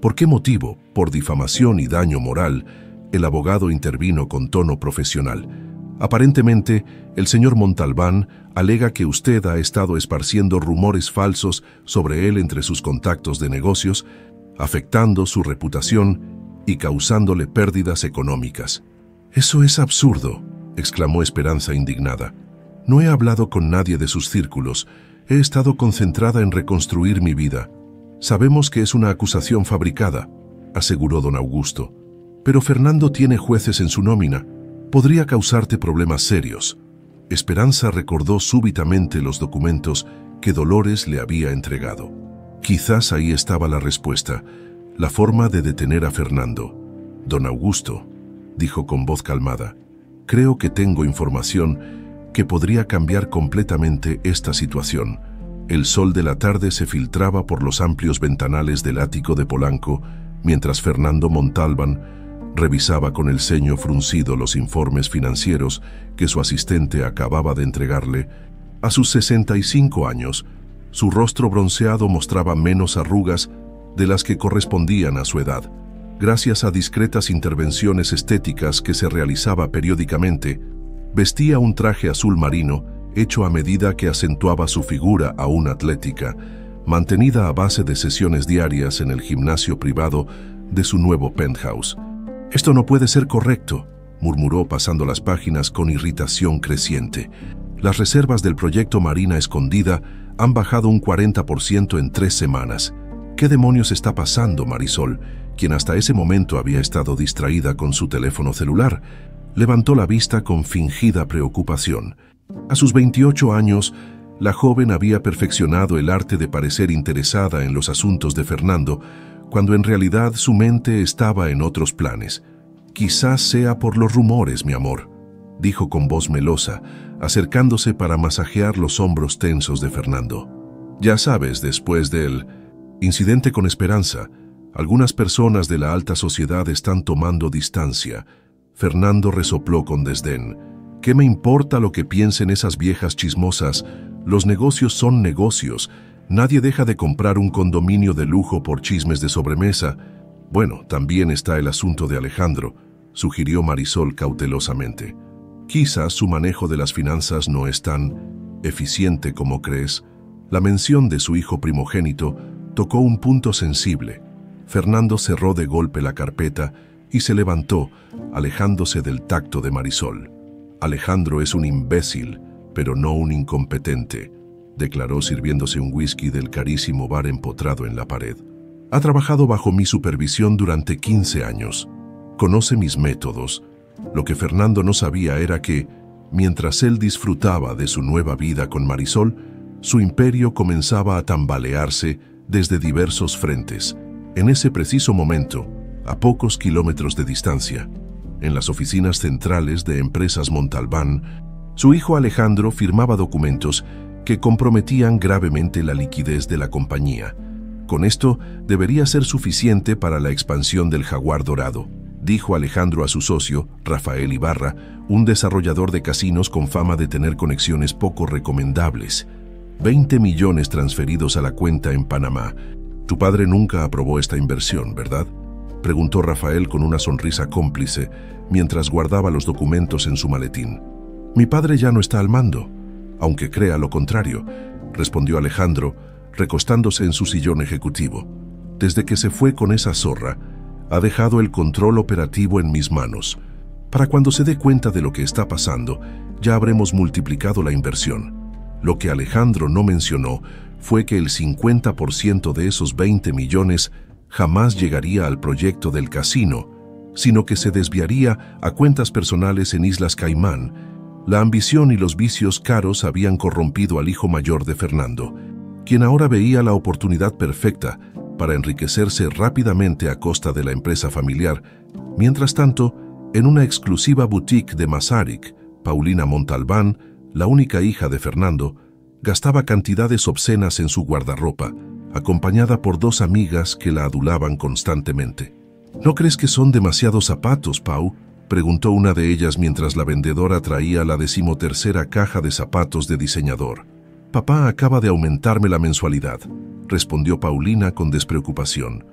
¿Por qué motivo? Por difamación y daño moral. El abogado intervino con tono profesional. Aparentemente, el señor Montalbán alega que usted ha estado esparciendo rumores falsos sobre él entre sus contactos de negocios, afectando su reputación y causándole pérdidas económicas. «Eso es absurdo», exclamó Esperanza indignada. «No he hablado con nadie de sus círculos. He estado concentrada en reconstruir mi vida. Sabemos que es una acusación fabricada», aseguró don Augusto. «Pero Fernando tiene jueces en su nómina. Podría causarte problemas serios». Esperanza recordó súbitamente los documentos que Dolores le había entregado. Quizás ahí estaba la respuesta, la forma de detener a Fernando. «Don Augusto», dijo con voz calmada, «creo que tengo información que podría cambiar completamente esta situación». El sol de la tarde se filtraba por los amplios ventanales del ático de Polanco, mientras Fernando Montalbán revisaba con el ceño fruncido los informes financieros que su asistente acababa de entregarle. A sus 65 años, su rostro bronceado mostraba menos arrugas de las que correspondían a su edad. Gracias a discretas intervenciones estéticas que se realizaba periódicamente, vestía un traje azul marino hecho a medida que acentuaba su figura aún atlética, mantenida a base de sesiones diarias en el gimnasio privado de su nuevo penthouse. «Esto no puede ser correcto», murmuró pasando las páginas con irritación creciente. «Las reservas del proyecto Marina Escondida han bajado un 40% en 3 semanas. ¿Qué demonios está pasando?» Marisol, quien hasta ese momento había estado distraída con su teléfono celular, levantó la vista con fingida preocupación. A sus 28 años, la joven había perfeccionado el arte de parecer interesada en los asuntos de Fernando, cuando en realidad su mente estaba en otros planes. «Quizás sea por los rumores, mi amor», dijo con voz melosa, acercándose para masajear los hombros tensos de Fernando. «Ya sabes, después del incidente con Esperanza, Algunas personas de la alta sociedad están tomando distancia. Fernando resopló con desdén. ¿Qué me importa lo que piensen esas viejas chismosas? Los negocios son negocios. Nadie deja de comprar un condominio de lujo por chismes de sobremesa. Bueno, también está el asunto de Alejandro, sugirió Marisol cautelosamente. Quizás su manejo de las finanzas no es tan eficiente como crees. La mención de su hijo primogénito tocó un punto sensible. Fernando cerró de golpe la carpeta y se levantó, alejándose del tacto de Marisol. Alejandro es un imbécil, pero no un incompetente, declaró sirviéndose un whisky del carísimo bar empotrado en la pared. Ha trabajado bajo mi supervisión durante 15 años. Conoce mis métodos. Lo que Fernando no sabía era que, mientras él disfrutaba de su nueva vida con Marisol, su imperio comenzaba a tambalearse desde diversos frentes. En ese preciso momento, a pocos kilómetros de distancia, en las oficinas centrales de Empresas Montalbán, su hijo Alejandro firmaba documentos que comprometían gravemente la liquidez de la compañía. Con esto debería ser suficiente para la expansión del Jaguar Dorado, dijo Alejandro a su socio, Rafael Ibarra, un desarrollador de casinos con fama de tener conexiones poco recomendables. 20 millones transferidos a la cuenta en Panamá. Tu padre nunca aprobó esta inversión, ¿verdad?, preguntó Rafael con una sonrisa cómplice, mientras guardaba los documentos en su maletín. Mi padre ya no está al mando, aunque crea lo contrario, respondió Alejandro, recostándose en su sillón ejecutivo. Desde que se fue con esa zorra, ha dejado el control operativo en mis manos. Para cuando se dé cuenta de lo que está pasando, ya habremos multiplicado la inversión. Lo que Alejandro no mencionó fue que el 50% de esos 20 millones jamás llegaría al proyecto del casino, sino que se desviaría a cuentas personales en Islas Caimán. La ambición y los vicios caros habían corrompido al hijo mayor de Fernando, quien ahora veía la oportunidad perfecta para enriquecerse rápidamente a costa de la empresa familiar. Mientras tanto, en una exclusiva boutique de Masaryk, Paulina Montalbán, la única hija de Fernando, gastaba cantidades obscenas en su guardarropa, acompañada por dos amigas que la adulaban constantemente. ¿No crees que son demasiados zapatos, Pau?, preguntó una de ellas mientras la vendedora traía la 13ª caja de zapatos de diseñador. Papá acaba de aumentarme la mensualidad, respondió Paulina con despreocupación.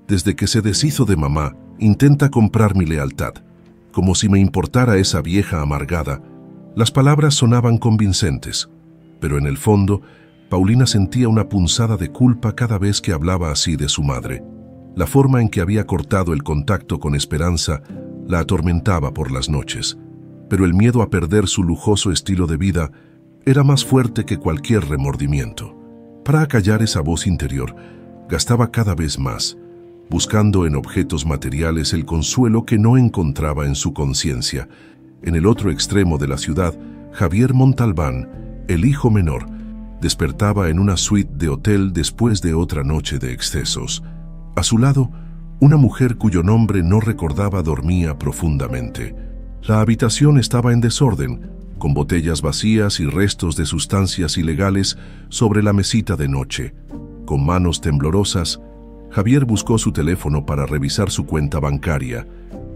Desde que se deshizo de mamá, intenta comprar mi lealtad. Como si me importara esa vieja amargada. Las palabras sonaban convincentes, pero en el fondo, Paulina sentía una punzada de culpa cada vez que hablaba así de su madre. La forma en que había cortado el contacto con Esperanza la atormentaba por las noches, pero el miedo a perder su lujoso estilo de vida era más fuerte que cualquier remordimiento. Para acallar esa voz interior, gastaba cada vez más, buscando en objetos materiales el consuelo que no encontraba en su conciencia. En el otro extremo de la ciudad, Javier Montalbán, el hijo menor, despertaba en una suite de hotel después de otra noche de excesos. A su lado, una mujer cuyo nombre no recordaba dormía profundamente. La habitación estaba en desorden, con botellas vacías y restos de sustancias ilegales sobre la mesita de noche. Con manos temblorosas, Javier buscó su teléfono para revisar su cuenta bancaria.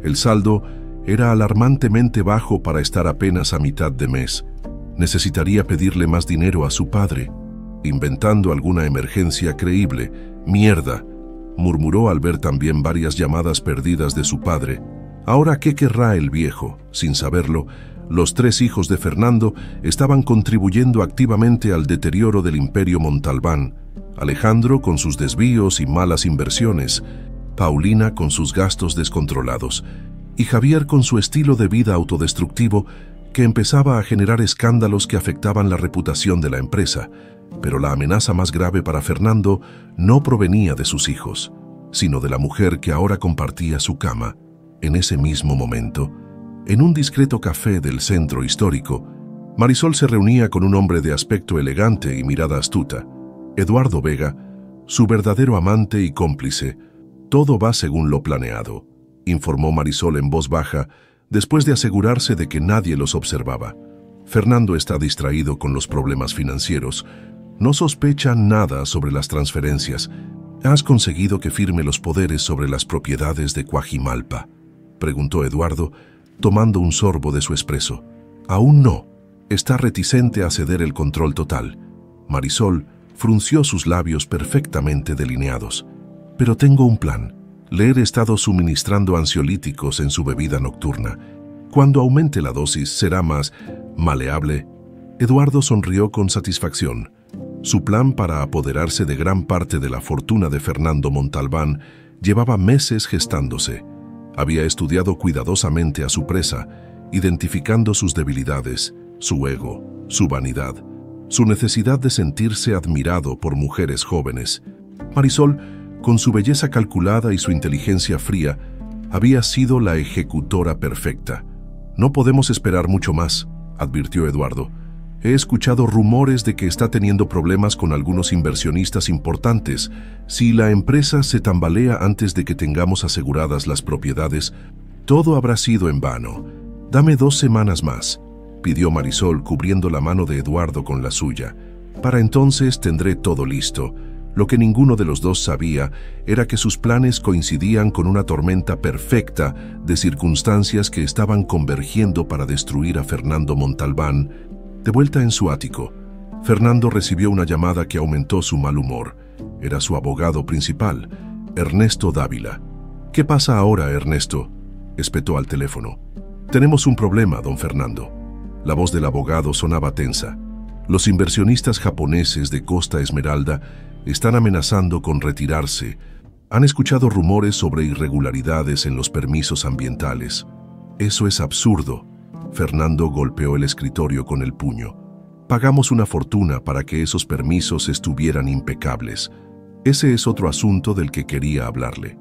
El saldo era alarmantemente bajo para estar apenas a mitad de mes. Necesitaría pedirle más dinero a su padre. Inventando alguna emergencia creíble. Mierda, murmuró al ver también varias llamadas perdidas de su padre. Ahora, ¿qué querrá el viejo? Sin saberlo, los 3 hijos de Fernando estaban contribuyendo activamente al deterioro del imperio Montalbán. Alejandro con sus desvíos y malas inversiones, Paulina con sus gastos descontrolados, y Javier con su estilo de vida autodestructivo que empezaba a generar escándalos que afectaban la reputación de la empresa. Pero la amenaza más grave para Fernando no provenía de sus hijos, sino de la mujer que ahora compartía su cama. En ese mismo momento, en un discreto café del centro histórico, Marisol se reunía con un hombre de aspecto elegante y mirada astuta, Eduardo Vega, su verdadero amante y cómplice. Todo va según lo planeado, informó Marisol en voz baja, después de asegurarse de que nadie los observaba. Fernando está distraído con los problemas financieros. No sospecha nada sobre las transferencias, ¿Has conseguido que firme los poderes sobre las propiedades de Coajimalpa?, preguntó Eduardo, tomando un sorbo de su espresso. Aún no. Está reticente a ceder el control total. Marisol frunció sus labios perfectamente delineados. Pero tengo un plan. Le he estado suministrando ansiolíticos en su bebida nocturna. Cuando aumente la dosis será más maleable. Eduardo sonrió con satisfacción. Su plan para apoderarse de gran parte de la fortuna de Fernando Montalbán llevaba meses gestándose. Había estudiado cuidadosamente a su presa, identificando sus debilidades, su ego, su vanidad, su necesidad de sentirse admirado por mujeres jóvenes. Marisol, con su belleza calculada y su inteligencia fría, había sido la ejecutora perfecta. No podemos esperar mucho más, advirtió Eduardo. He escuchado rumores de que está teniendo problemas con algunos inversionistas importantes. Si la empresa se tambalea antes de que tengamos aseguradas las propiedades, todo habrá sido en vano. Dame 2 semanas más, pidió Marisol, cubriendo la mano de Eduardo con la suya. Para entonces tendré todo listo. Lo que ninguno de los dos sabía era que sus planes coincidían con una tormenta perfecta de circunstancias que estaban convergiendo para destruir a Fernando Montalbán. De vuelta en su ático, Fernando recibió una llamada que aumentó su mal humor. Era su abogado principal, Ernesto Dávila. ¿Qué pasa ahora, Ernesto?, espetó al teléfono. Tenemos un problema, don Fernando. La voz del abogado sonaba tensa. Los inversionistas japoneses de Costa Esmeralda están amenazando con retirarse. Han escuchado rumores sobre irregularidades en los permisos ambientales. Eso es absurdo. Fernando golpeó el escritorio con el puño. Pagamos una fortuna para que esos permisos estuvieran impecables. Ese es otro asunto del que quería hablarle.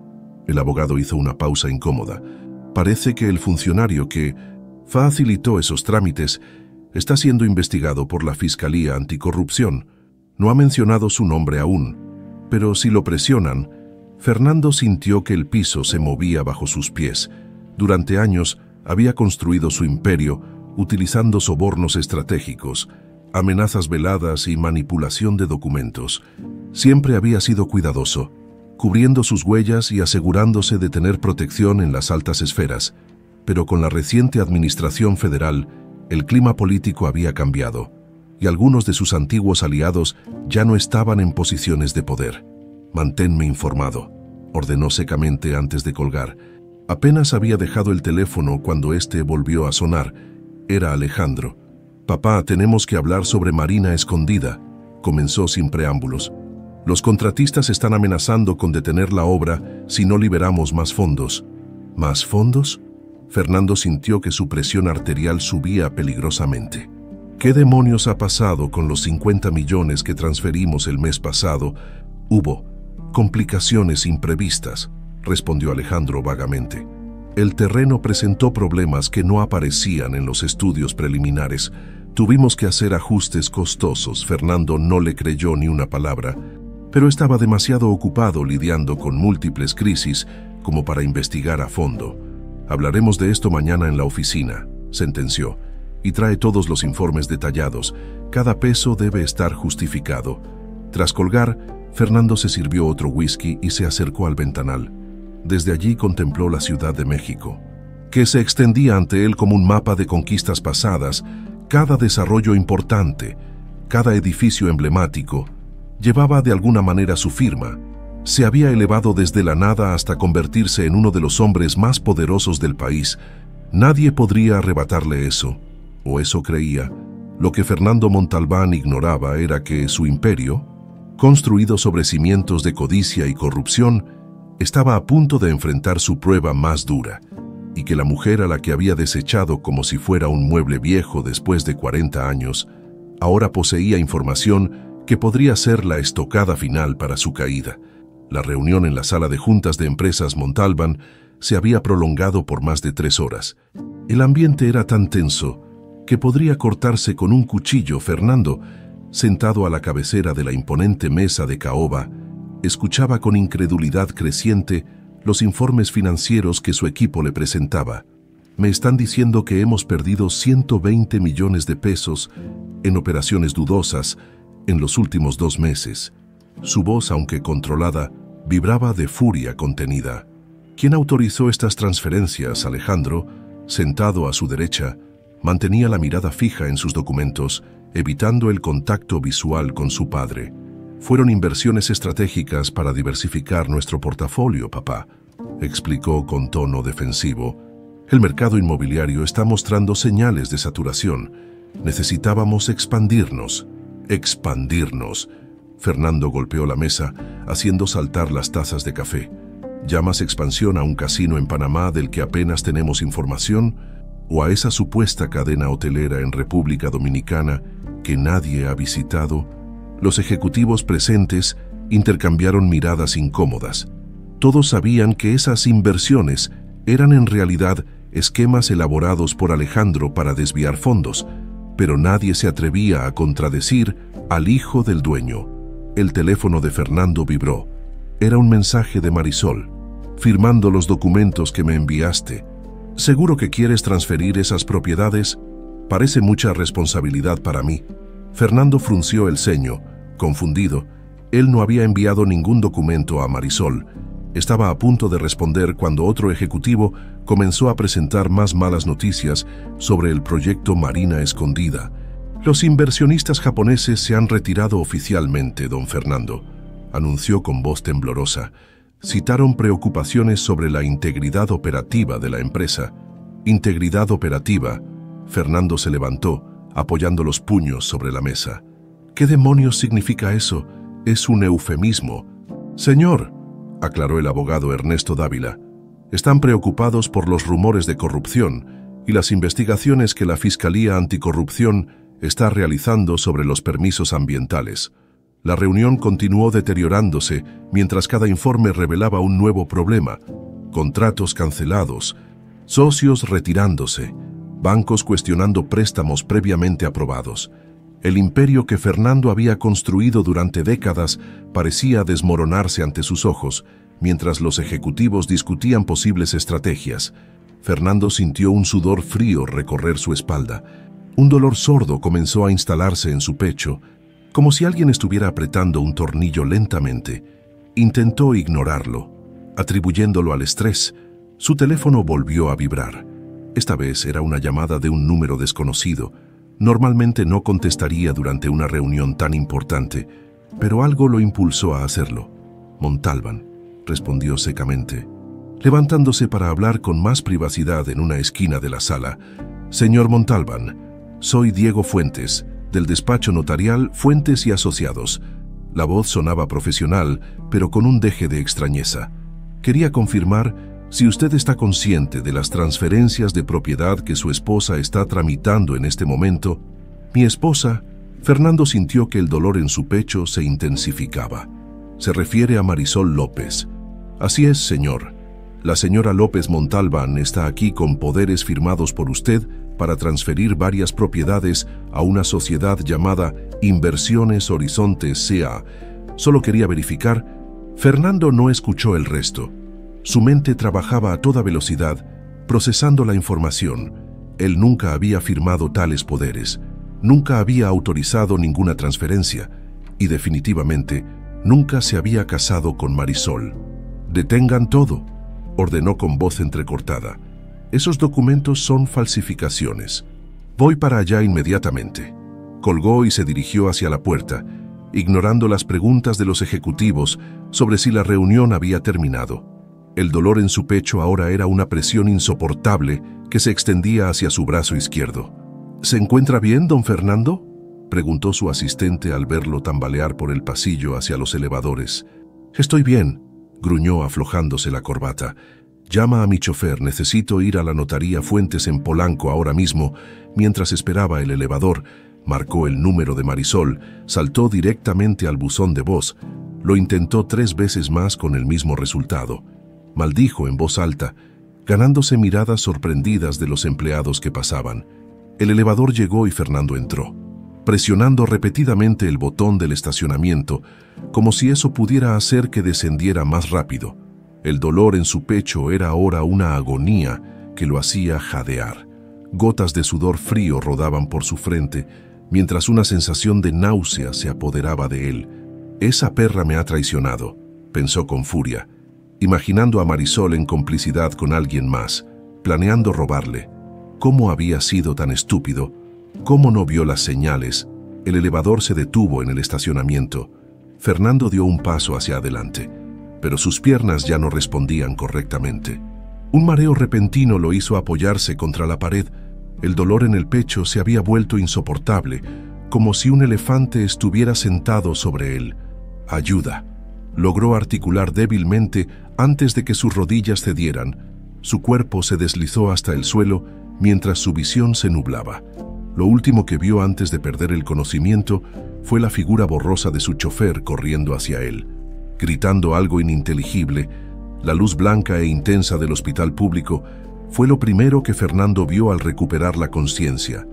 El abogado hizo una pausa incómoda. Parece que el funcionario que facilitó esos trámites está siendo investigado por la Fiscalía Anticorrupción. No ha mencionado su nombre aún, pero si lo presionan. Fernando sintió que el piso se movía bajo sus pies. Durante años había construido su imperio utilizando sobornos estratégicos, amenazas veladas y manipulación de documentos. Siempre había sido cuidadoso, cubriendo sus huellas y asegurándose de tener protección en las altas esferas. Pero con la reciente administración federal, el clima político había cambiado, y algunos de sus antiguos aliados ya no estaban en posiciones de poder. «Manténme informado», ordenó secamente antes de colgar. Apenas había dejado el teléfono cuando éste volvió a sonar. Era Alejandro. «Papá, tenemos que hablar sobre Marina Escondida», comenzó sin preámbulos. «Los contratistas están amenazando con detener la obra si no liberamos más fondos». ¿Más fondos? Fernando sintió que su presión arterial subía peligrosamente. ¿Qué demonios ha pasado con los 50 millones que transferimos el mes pasado? Hubo complicaciones imprevistas, respondió Alejandro vagamente. El terreno presentó problemas que no aparecían en los estudios preliminares. Tuvimos que hacer ajustes costosos. Fernando no le creyó ni una palabra, pero estaba demasiado ocupado lidiando con múltiples crisis como para investigar a fondo. Hablaremos de esto mañana en la oficina, sentenció, y trae todos los informes detallados. Cada peso debe estar justificado. Tras colgar, Fernando se sirvió otro whisky y se acercó al ventanal. Desde allí contempló la Ciudad de México, que se extendía ante él como un mapa de conquistas pasadas. Cada desarrollo importante, cada edificio emblemático, llevaba de alguna manera su firma. Se había elevado desde la nada hasta convertirse en uno de los hombres más poderosos del país. Nadie podría arrebatarle eso, o eso creía. Lo que Fernando Montalbán ignoraba era que su imperio, construido sobre cimientos de codicia y corrupción, estaba a punto de enfrentar su prueba más dura, y que la mujer a la que había desechado como si fuera un mueble viejo después de 40 años, ahora poseía información que podría ser la estocada final para su caída. La reunión en la sala de juntas de empresas Montalbán se había prolongado por más de 3 horas. El ambiente era tan tenso que podría cortarse con un cuchillo. Fernando, sentado a la cabecera de la imponente mesa de caoba, escuchaba con incredulidad creciente los informes financieros que su equipo le presentaba. Me están diciendo que hemos perdido 120 millones de pesos en operaciones dudosas en los últimos 2 meses. Su voz, aunque controlada, vibraba de furia contenida. ¿Quién autorizó estas transferencias? Alejandro, sentado a su derecha, mantenía la mirada fija en sus documentos, evitando el contacto visual con su padre. Fueron inversiones estratégicas para diversificar nuestro portafolio, papá, explicó con tono defensivo. El mercado inmobiliario está mostrando señales de saturación. Necesitábamos expandirnos. Expandirnos. Fernando golpeó la mesa, haciendo saltar las tazas de café. ¿Llamas expansión a un casino en Panamá del que apenas tenemos información? ¿O a esa supuesta cadena hotelera en República Dominicana que nadie ha visitado? Los ejecutivos presentes intercambiaron miradas incómodas. Todos sabían que esas inversiones eran en realidad esquemas elaborados por Alejandro para desviar fondos, pero nadie se atrevía a contradecir al hijo del dueño. El teléfono de Fernando vibró. Era un mensaje de Marisol. Firmando los documentos que me enviaste. ¿Seguro que quieres transferir esas propiedades? Parece mucha responsabilidad para mí. Fernando frunció el ceño, confundido. Él no había enviado ningún documento a Marisol. Estaba a punto de responder cuando otro ejecutivo comenzó a presentar más malas noticias sobre el proyecto Marina Escondida. Los inversionistas japoneses se han retirado oficialmente, don Fernando, anunció con voz temblorosa. Citaron preocupaciones sobre la integridad operativa de la empresa. Integridad operativa. Fernando se levantó, apoyando los puños sobre la mesa. ¿Qué demonios significa eso? Es un eufemismo. Señor, aclaró el abogado Ernesto Dávila, están preocupados por los rumores de corrupción y las investigaciones que la Fiscalía Anticorrupción está realizando sobre los permisos ambientales. La reunión continuó deteriorándose mientras cada informe revelaba un nuevo problema: contratos cancelados, socios retirándose, bancos cuestionando préstamos previamente aprobados. El imperio que Fernando había construido durante décadas parecía desmoronarse ante sus ojos, mientras los ejecutivos discutían posibles estrategias. Fernando sintió un sudor frío recorrer su espalda. Un dolor sordo comenzó a instalarse en su pecho, como si alguien estuviera apretando un tornillo lentamente. Intentó ignorarlo, atribuyéndolo al estrés. Su teléfono volvió a vibrar. Esta vez era una llamada de un número desconocido. Normalmente no contestaría durante una reunión tan importante, pero algo lo impulsó a hacerlo. Montalbán, respondió secamente, levantándose para hablar con más privacidad en una esquina de la sala. Señor Montalbán, soy Diego Fuentes, del despacho notarial Fuentes y Asociados. La voz sonaba profesional, pero con un deje de extrañeza. Quería confirmar si usted está consciente de las transferencias de propiedad que su esposa está tramitando en este momento. Mi esposa, Fernando sintió que el dolor en su pecho se intensificaba. Se refiere a Marisol López. Así es, señor. La señora López Montalbán está aquí con poderes firmados por usted para transferir varias propiedades a una sociedad llamada Inversiones Horizontes C.A. Solo quería verificar. Fernando no escuchó el resto. Su mente trabajaba a toda velocidad, procesando la información. Él nunca había firmado tales poderes, nunca había autorizado ninguna transferencia y definitivamente nunca se había casado con Marisol. «Detengan todo», ordenó con voz entrecortada. «Esos documentos son falsificaciones. Voy para allá inmediatamente». Colgó y se dirigió hacia la puerta, ignorando las preguntas de los ejecutivos sobre si la reunión había terminado. El dolor en su pecho ahora era una presión insoportable que se extendía hacia su brazo izquierdo. «¿Se encuentra bien, don Fernando?», preguntó su asistente al verlo tambalear por el pasillo hacia los elevadores. «Estoy bien», gruñó aflojándose la corbata. «Llama a mi chofer, necesito ir a la notaría Fuentes en Polanco ahora mismo». Mientras esperaba el elevador, marcó el número de Marisol, saltó directamente al buzón de voz. Lo intentó 3 veces más con el mismo resultado. Maldijo en voz alta, ganándose miradas sorprendidas de los empleados que pasaban. El elevador llegó y Fernando entró, presionando repetidamente el botón del estacionamiento, como si eso pudiera hacer que descendiera más rápido. El dolor en su pecho era ahora una agonía que lo hacía jadear. Gotas de sudor frío rodaban por su frente, mientras una sensación de náusea se apoderaba de él. «Esa perra me ha traicionado», pensó con furia, imaginando a Marisol en complicidad con alguien más, planeando robarle. ¿Cómo había sido tan estúpido? ¿Cómo no vio las señales? El elevador se detuvo en el estacionamiento. Fernando dio un paso hacia adelante, pero sus piernas ya no respondían correctamente. Un mareo repentino lo hizo apoyarse contra la pared. El dolor en el pecho se había vuelto insoportable, como si un elefante estuviera sentado sobre él. ¡Ayuda! Logró articular débilmente antes de que sus rodillas cedieran. Su cuerpo se deslizó hasta el suelo mientras su visión se nublaba. Lo último que vio antes de perder el conocimiento fue la figura borrosa de su chofer corriendo hacia él. Gritando algo ininteligible, la luz blanca e intensa del hospital público fue lo primero que Fernando vio al recuperar la conciencia.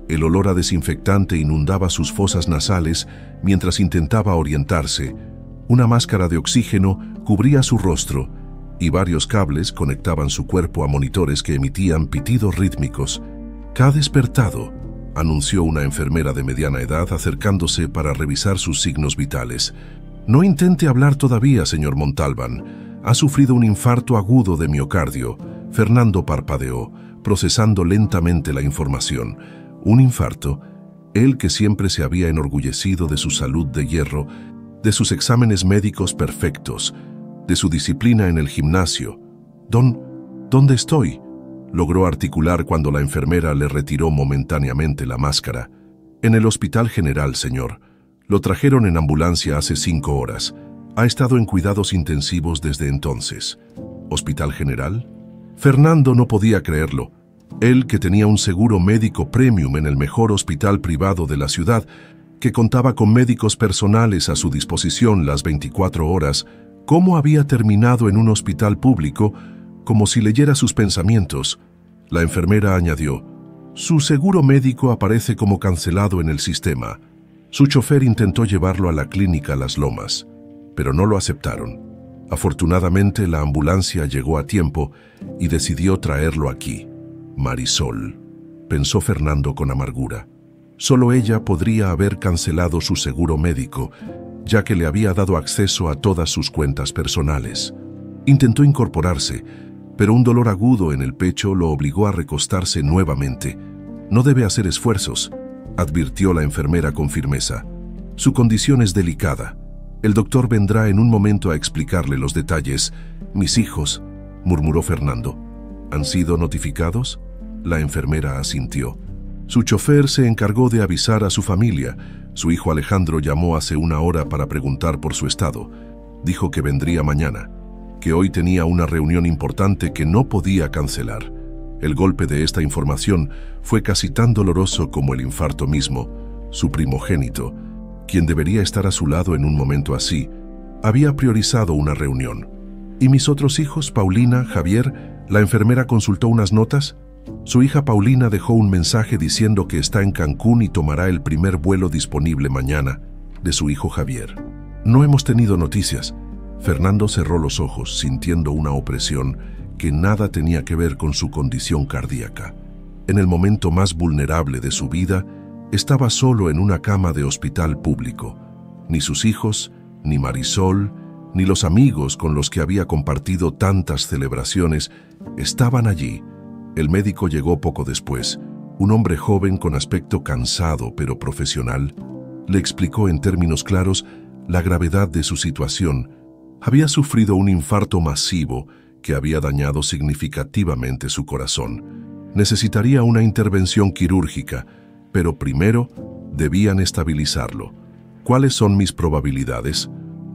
El olor a desinfectante inundaba sus fosas nasales mientras intentaba orientarse. Una máscara de oxígeno cubría su rostro y varios cables conectaban su cuerpo a monitores que emitían pitidos rítmicos. «Ha despertado», anunció una enfermera de mediana edad acercándose para revisar sus signos vitales. «No intente hablar todavía, señor Montalbán. Ha sufrido un infarto agudo de miocardio». Fernando parpadeó, procesando lentamente la información. Un infarto, él que siempre se había enorgullecido de su salud de hierro, de sus exámenes médicos perfectos, de su disciplina en el gimnasio. ¿Dónde estoy?», logró articular cuando la enfermera le retiró momentáneamente la máscara. «En el Hospital General, señor. Lo trajeron en ambulancia hace 5 horas. Ha estado en cuidados intensivos desde entonces». «¿Hospital General?». Fernando no podía creerlo. Él, que tenía un seguro médico premium en el mejor hospital privado de la ciudad, que contaba con médicos personales a su disposición las 24 horas, ¿cómo había terminado en un hospital público? Como si leyera sus pensamientos. La enfermera añadió: «Su seguro médico aparece como cancelado en el sistema». Su chofer intentó llevarlo a la clínica Las Lomas, pero no lo aceptaron. Afortunadamente, la ambulancia llegó a tiempo y decidió traerlo aquí. Marisol, pensó Fernando con amargura. Solo ella podría haber cancelado su seguro médico, ya que le había dado acceso a todas sus cuentas personales. Intentó incorporarse, pero un dolor agudo en el pecho lo obligó a recostarse nuevamente. «No debe hacer esfuerzos», advirtió la enfermera con firmeza. «Su condición es delicada. El doctor vendrá en un momento a explicarle los detalles». «Mis hijos», murmuró Fernando. «¿Han sido notificados?». La enfermera asintió. Su chofer se encargó de avisar a su familia. Su hijo Alejandro llamó hace 1 hora para preguntar por su estado. Dijo que vendría mañana, que hoy tenía una reunión importante que no podía cancelar. El golpe de esta información fue casi tan doloroso como el infarto mismo. Su primogénito, quien debería estar a su lado en un momento así, había priorizado una reunión. ¿Y mis otros hijos, Paulina, Javier? La enfermera consultó unas notas. Su hija Paulina dejó un mensaje diciendo que está en Cancún y tomará el primer vuelo disponible mañana, de su hijo Javier. No hemos tenido noticias. Fernando cerró los ojos, sintiendo una opresión que nada tenía que ver con su condición cardíaca. En el momento más vulnerable de su vida, estaba solo en una cama de hospital público. Ni sus hijos, ni Marisol, ni los amigos con los que había compartido tantas celebraciones estaban allí. El médico llegó poco después, un hombre joven con aspecto cansado pero profesional. Le explicó en términos claros la gravedad de su situación. Había sufrido un infarto masivo que había dañado significativamente su corazón. Necesitaría una intervención quirúrgica, pero primero debían estabilizarlo. ¿Cuáles son mis probabilidades?,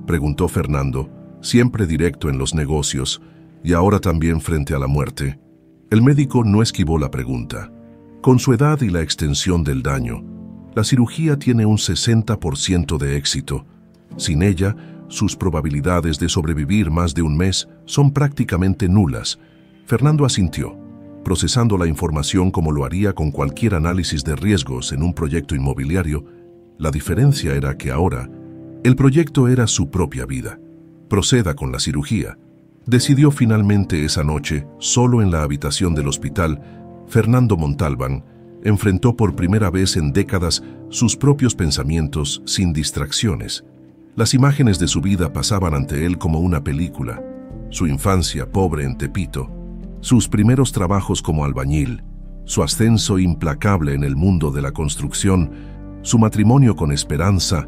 preguntó Fernando, siempre directo en los negocios, y ahora también frente a la muerte. El médico no esquivó la pregunta. Con su edad y la extensión del daño, la cirugía tiene un 60% de éxito. Sin ella, sus probabilidades de sobrevivir más de un mes son prácticamente nulas. Fernando asintió, procesando la información como lo haría con cualquier análisis de riesgos en un proyecto inmobiliario. La diferencia era que ahora, el proyecto era su propia vida. Proceda con la cirugía. Decidió finalmente esa noche, solo en la habitación del hospital. Fernando Montalbán enfrentó por primera vez en décadas sus propios pensamientos sin distracciones. Las imágenes de su vida pasaban ante él como una película. Su infancia pobre en Tepito, sus primeros trabajos como albañil, su ascenso implacable en el mundo de la construcción, su matrimonio con Esperanza,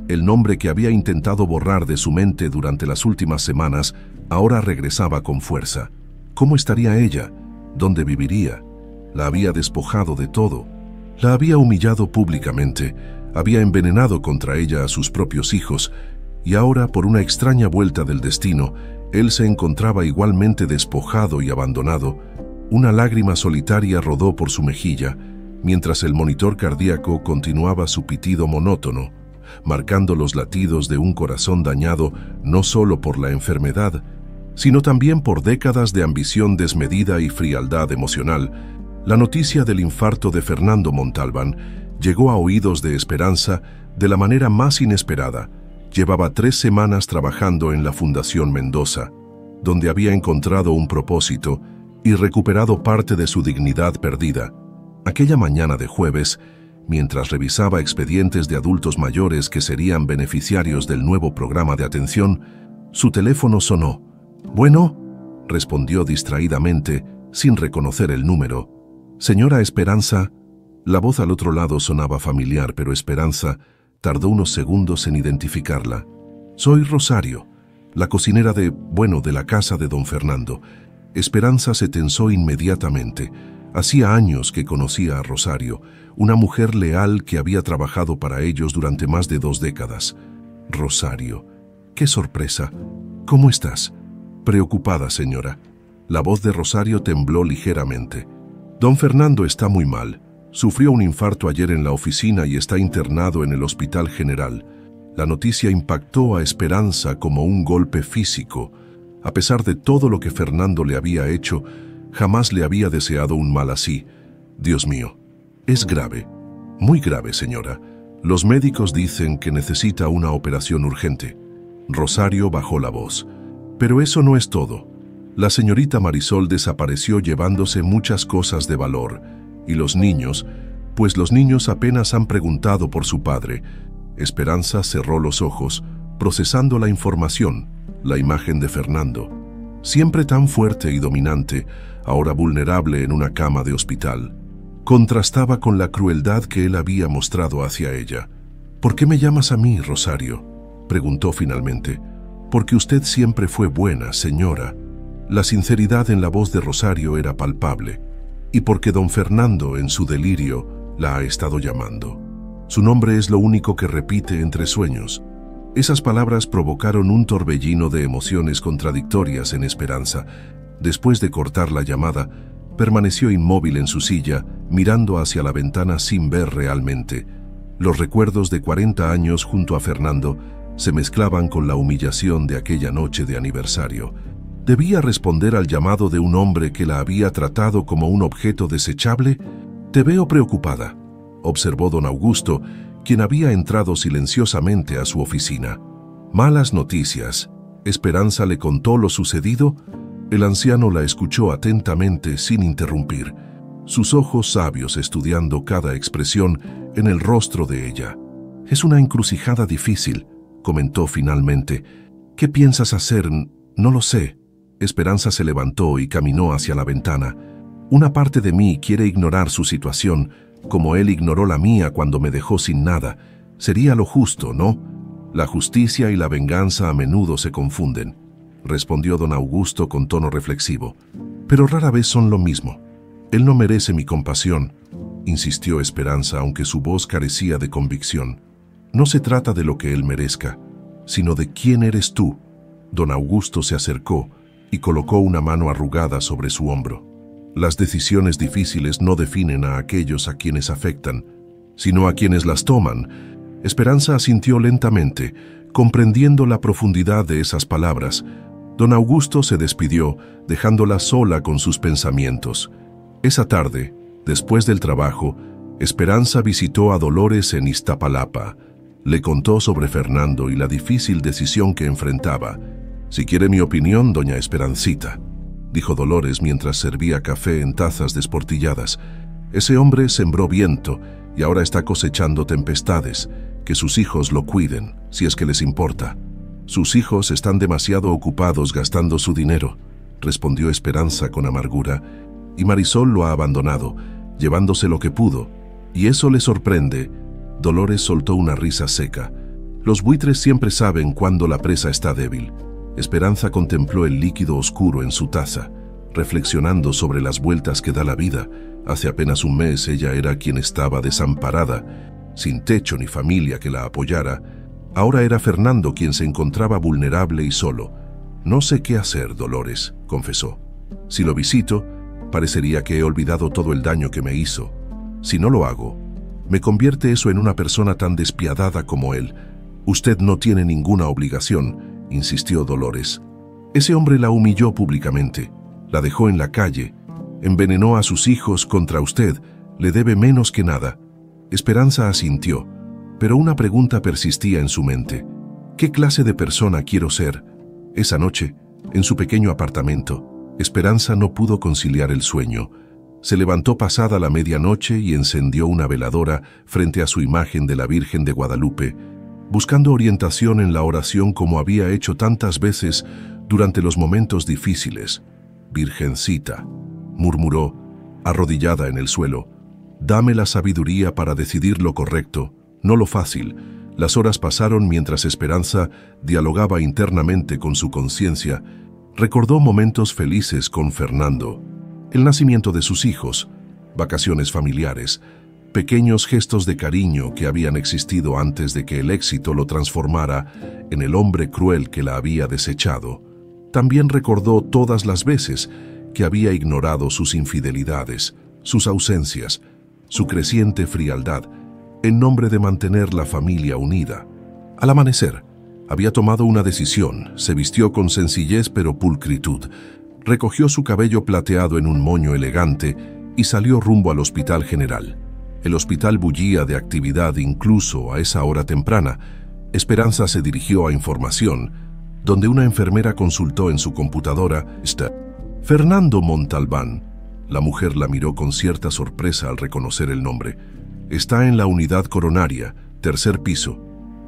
el nombre que había intentado borrar de su mente durante las últimas semanas, ahora regresaba con fuerza. ¿Cómo estaría ella? ¿Dónde viviría? La había despojado de todo. La había humillado públicamente, había envenenado contra ella a sus propios hijos, y ahora, por una extraña vuelta del destino, él se encontraba igualmente despojado y abandonado. Una lágrima solitaria rodó por su mejilla, mientras el monitor cardíaco continuaba su pitido monótono, marcando los latidos de un corazón dañado no solo por la enfermedad, sino también por décadas de ambición desmedida y frialdad emocional. La noticia del infarto de Fernando Montalbán llegó a oídos de Esperanza de la manera más inesperada. Llevaba 3 semanas trabajando en la Fundación Mendoza, donde había encontrado un propósito y recuperado parte de su dignidad perdida. Aquella mañana de jueves, mientras revisaba expedientes de adultos mayores que serían beneficiarios del nuevo programa de atención, su teléfono sonó. «Bueno», respondió distraídamente, sin reconocer el número. «Señora Esperanza». La voz al otro lado sonaba familiar, pero Esperanza tardó unos segundos en identificarla. «Soy Rosario, la cocinera de la casa de don Fernando». Esperanza se tensó inmediatamente. Hacía años que conocía a Rosario, una mujer leal que había trabajado para ellos durante más de 2 décadas. «Rosario, qué sorpresa. ¿Cómo estás?» «Preocupada, señora». La voz de Rosario tembló ligeramente. «Don Fernando está muy mal. Sufrió un infarto ayer en la oficina y está internado en el Hospital General». La noticia impactó a Esperanza como un golpe físico. A pesar de todo lo que Fernando le había hecho, jamás le había deseado un mal así. «Dios mío, es grave, muy grave, señora. Los médicos dicen que necesita una operación urgente». Rosario bajó la voz. «Pero eso no es todo. La señorita Marisol desapareció llevándose muchas cosas de valor. Y los niños, pues los niños apenas han preguntado por su padre». Esperanza cerró los ojos, procesando la información, la imagen de Fernando. Siempre tan fuerte y dominante, ahora vulnerable en una cama de hospital. Contrastaba con la crueldad que él había mostrado hacia ella. «¿Por qué me llamas a mí, Rosario?», preguntó finalmente. «Porque usted siempre fue buena, señora». La sinceridad en la voz de Rosario era palpable. «Y porque don Fernando, en su delirio, la ha estado llamando. Su nombre es lo único que repite entre sueños». Esas palabras provocaron un torbellino de emociones contradictorias en Esperanza. Después de cortar la llamada, permaneció inmóvil en su silla, mirando hacia la ventana sin ver realmente. Los recuerdos de 40 años junto a Fernando se mezclaban con la humillación de aquella noche de aniversario. ¿Debía responder al llamado de un hombre que la había tratado como un objeto desechable? «Te veo preocupada», observó don Augusto, quien había entrado silenciosamente a su oficina. «Malas noticias». Esperanza le contó lo sucedido. El anciano la escuchó atentamente sin interrumpir, sus ojos sabios estudiando cada expresión en el rostro de ella. «Es una encrucijada difícil», comentó finalmente. «¿Qué piensas hacer?» «No lo sé». Esperanza se levantó y caminó hacia la ventana. «Una parte de mí quiere ignorar su situación, como él ignoró la mía cuando me dejó sin nada. Sería lo justo, ¿no? La justicia y la venganza a menudo se confunden», respondió don Augusto con tono reflexivo. «Pero rara vez son lo mismo. Él no merece mi compasión», insistió Esperanza, aunque su voz carecía de convicción. «No se trata de lo que él merezca, sino de quién eres tú». Don Augusto se acercó y colocó una mano arrugada sobre su hombro. «Las decisiones difíciles no definen a aquellos a quienes afectan, sino a quienes las toman». Esperanza asintió lentamente, comprendiendo la profundidad de esas palabras. Don Augusto se despidió, dejándola sola con sus pensamientos. Esa tarde, después del trabajo, Esperanza visitó a Dolores en Iztapalapa. Le contó sobre Fernando y la difícil decisión que enfrentaba. «Si quiere mi opinión, doña Esperancita», dijo Dolores mientras servía café en tazas desportilladas. «Ese hombre sembró viento y ahora está cosechando tempestades. Que sus hijos lo cuiden, si es que les importa. Sus hijos están demasiado ocupados gastando su dinero, respondió Esperanza con amargura, y Marisol lo ha abandonado, llevándose lo que pudo. ¿Y eso le sorprende? Dolores soltó una risa seca. Los buitres siempre saben cuándo la presa está débil. Esperanza contempló el líquido oscuro en su taza, reflexionando sobre las vueltas que da la vida. Hace apenas un mes ella era quien estaba desamparada, sin techo ni familia que la apoyara. Ahora era Fernando quien se encontraba vulnerable y solo. «No sé qué hacer, Dolores», confesó. «Si lo visito, parecería que he olvidado todo el daño que me hizo. Si no lo hago, me convierte eso en una persona tan despiadada como él». «Usted no tiene ninguna obligación», insistió Dolores. «Ese hombre la humilló públicamente, la dejó en la calle, envenenó a sus hijos contra usted, le debe menos que nada». Esperanza asintió, pero una pregunta persistía en su mente. ¿Qué clase de persona quiero ser? Esa noche, en su pequeño apartamento, Esperanza no pudo conciliar el sueño. Se levantó pasada la medianoche y encendió una veladora frente a su imagen de la Virgen de Guadalupe, buscando orientación en la oración como había hecho tantas veces durante los momentos difíciles. «Virgencita», murmuró, arrodillada en el suelo, «dame la sabiduría para decidir lo correcto, no lo fácil». Las horas pasaron mientras Esperanza dialogaba internamente con su conciencia. Recordó momentos felices con Fernando, el nacimiento de sus hijos, vacaciones familiares, pequeños gestos de cariño que habían existido antes de que el éxito lo transformara en el hombre cruel que la había desechado. También recordó todas las veces que había ignorado sus infidelidades, sus ausencias, su creciente frialdad, en nombre de mantener la familia unida. Al amanecer, había tomado una decisión, se vistió con sencillez pero pulcritud, recogió su cabello plateado en un moño elegante y salió rumbo al Hospital General. El hospital bullía de actividad incluso a esa hora temprana. Esperanza se dirigió a información, donde una enfermera consultó en su computadora: «Fernando Montalbán». La mujer la miró con cierta sorpresa al reconocer el nombre. «Está en la unidad coronaria, tercer piso.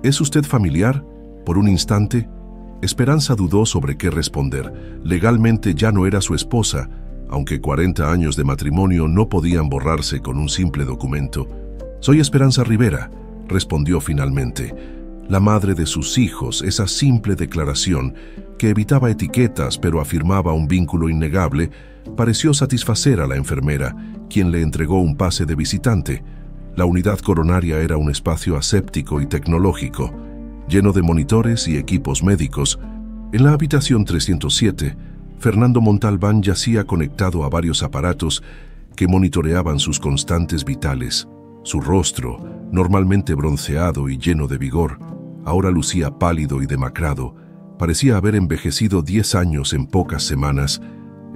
¿Es usted familiar?» Por un instante, Esperanza dudó sobre qué responder. Legalmente ya no era su esposa, aunque 40 años de matrimonio no podían borrarse con un simple documento. «Soy Esperanza Rivera», respondió finalmente. La madre de sus hijos, esa simple declaración, que evitaba etiquetas pero afirmaba un vínculo innegable, pareció satisfacer a la enfermera, quien le entregó un pase de visitante. La unidad coronaria era un espacio aséptico y tecnológico, lleno de monitores y equipos médicos. En la habitación 307, Fernando Montalbán yacía conectado a varios aparatos que monitoreaban sus constantes vitales. Su rostro, normalmente bronceado y lleno de vigor, ahora lucía pálido y demacrado. Parecía haber envejecido 10 años en pocas semanas.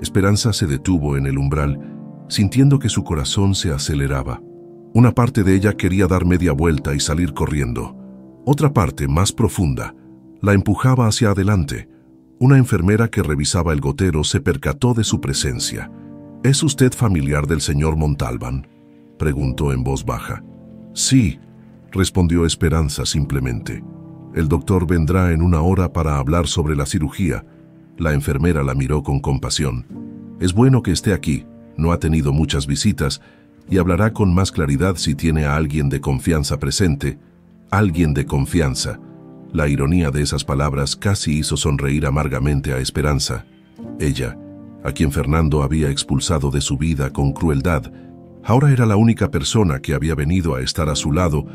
Esperanza se detuvo en el umbral, sintiendo que su corazón se aceleraba. Una parte de ella quería dar media vuelta y salir corriendo. Otra parte, más profunda, la empujaba hacia adelante. Una enfermera que revisaba el gotero se percató de su presencia. «¿Es usted familiar del señor Montalbán?», preguntó en voz baja. «Sí», respondió Esperanza simplemente. «El doctor vendrá en una hora para hablar sobre la cirugía». La enfermera la miró con compasión. «Es bueno que esté aquí, no ha tenido muchas visitas, y hablará con más claridad si tiene a alguien de confianza presente». «Alguien de confianza». La ironía de esas palabras casi hizo sonreír amargamente a Esperanza. Ella, a quien Fernando había expulsado de su vida con crueldad, ahora era la única persona que había venido a estar a su lado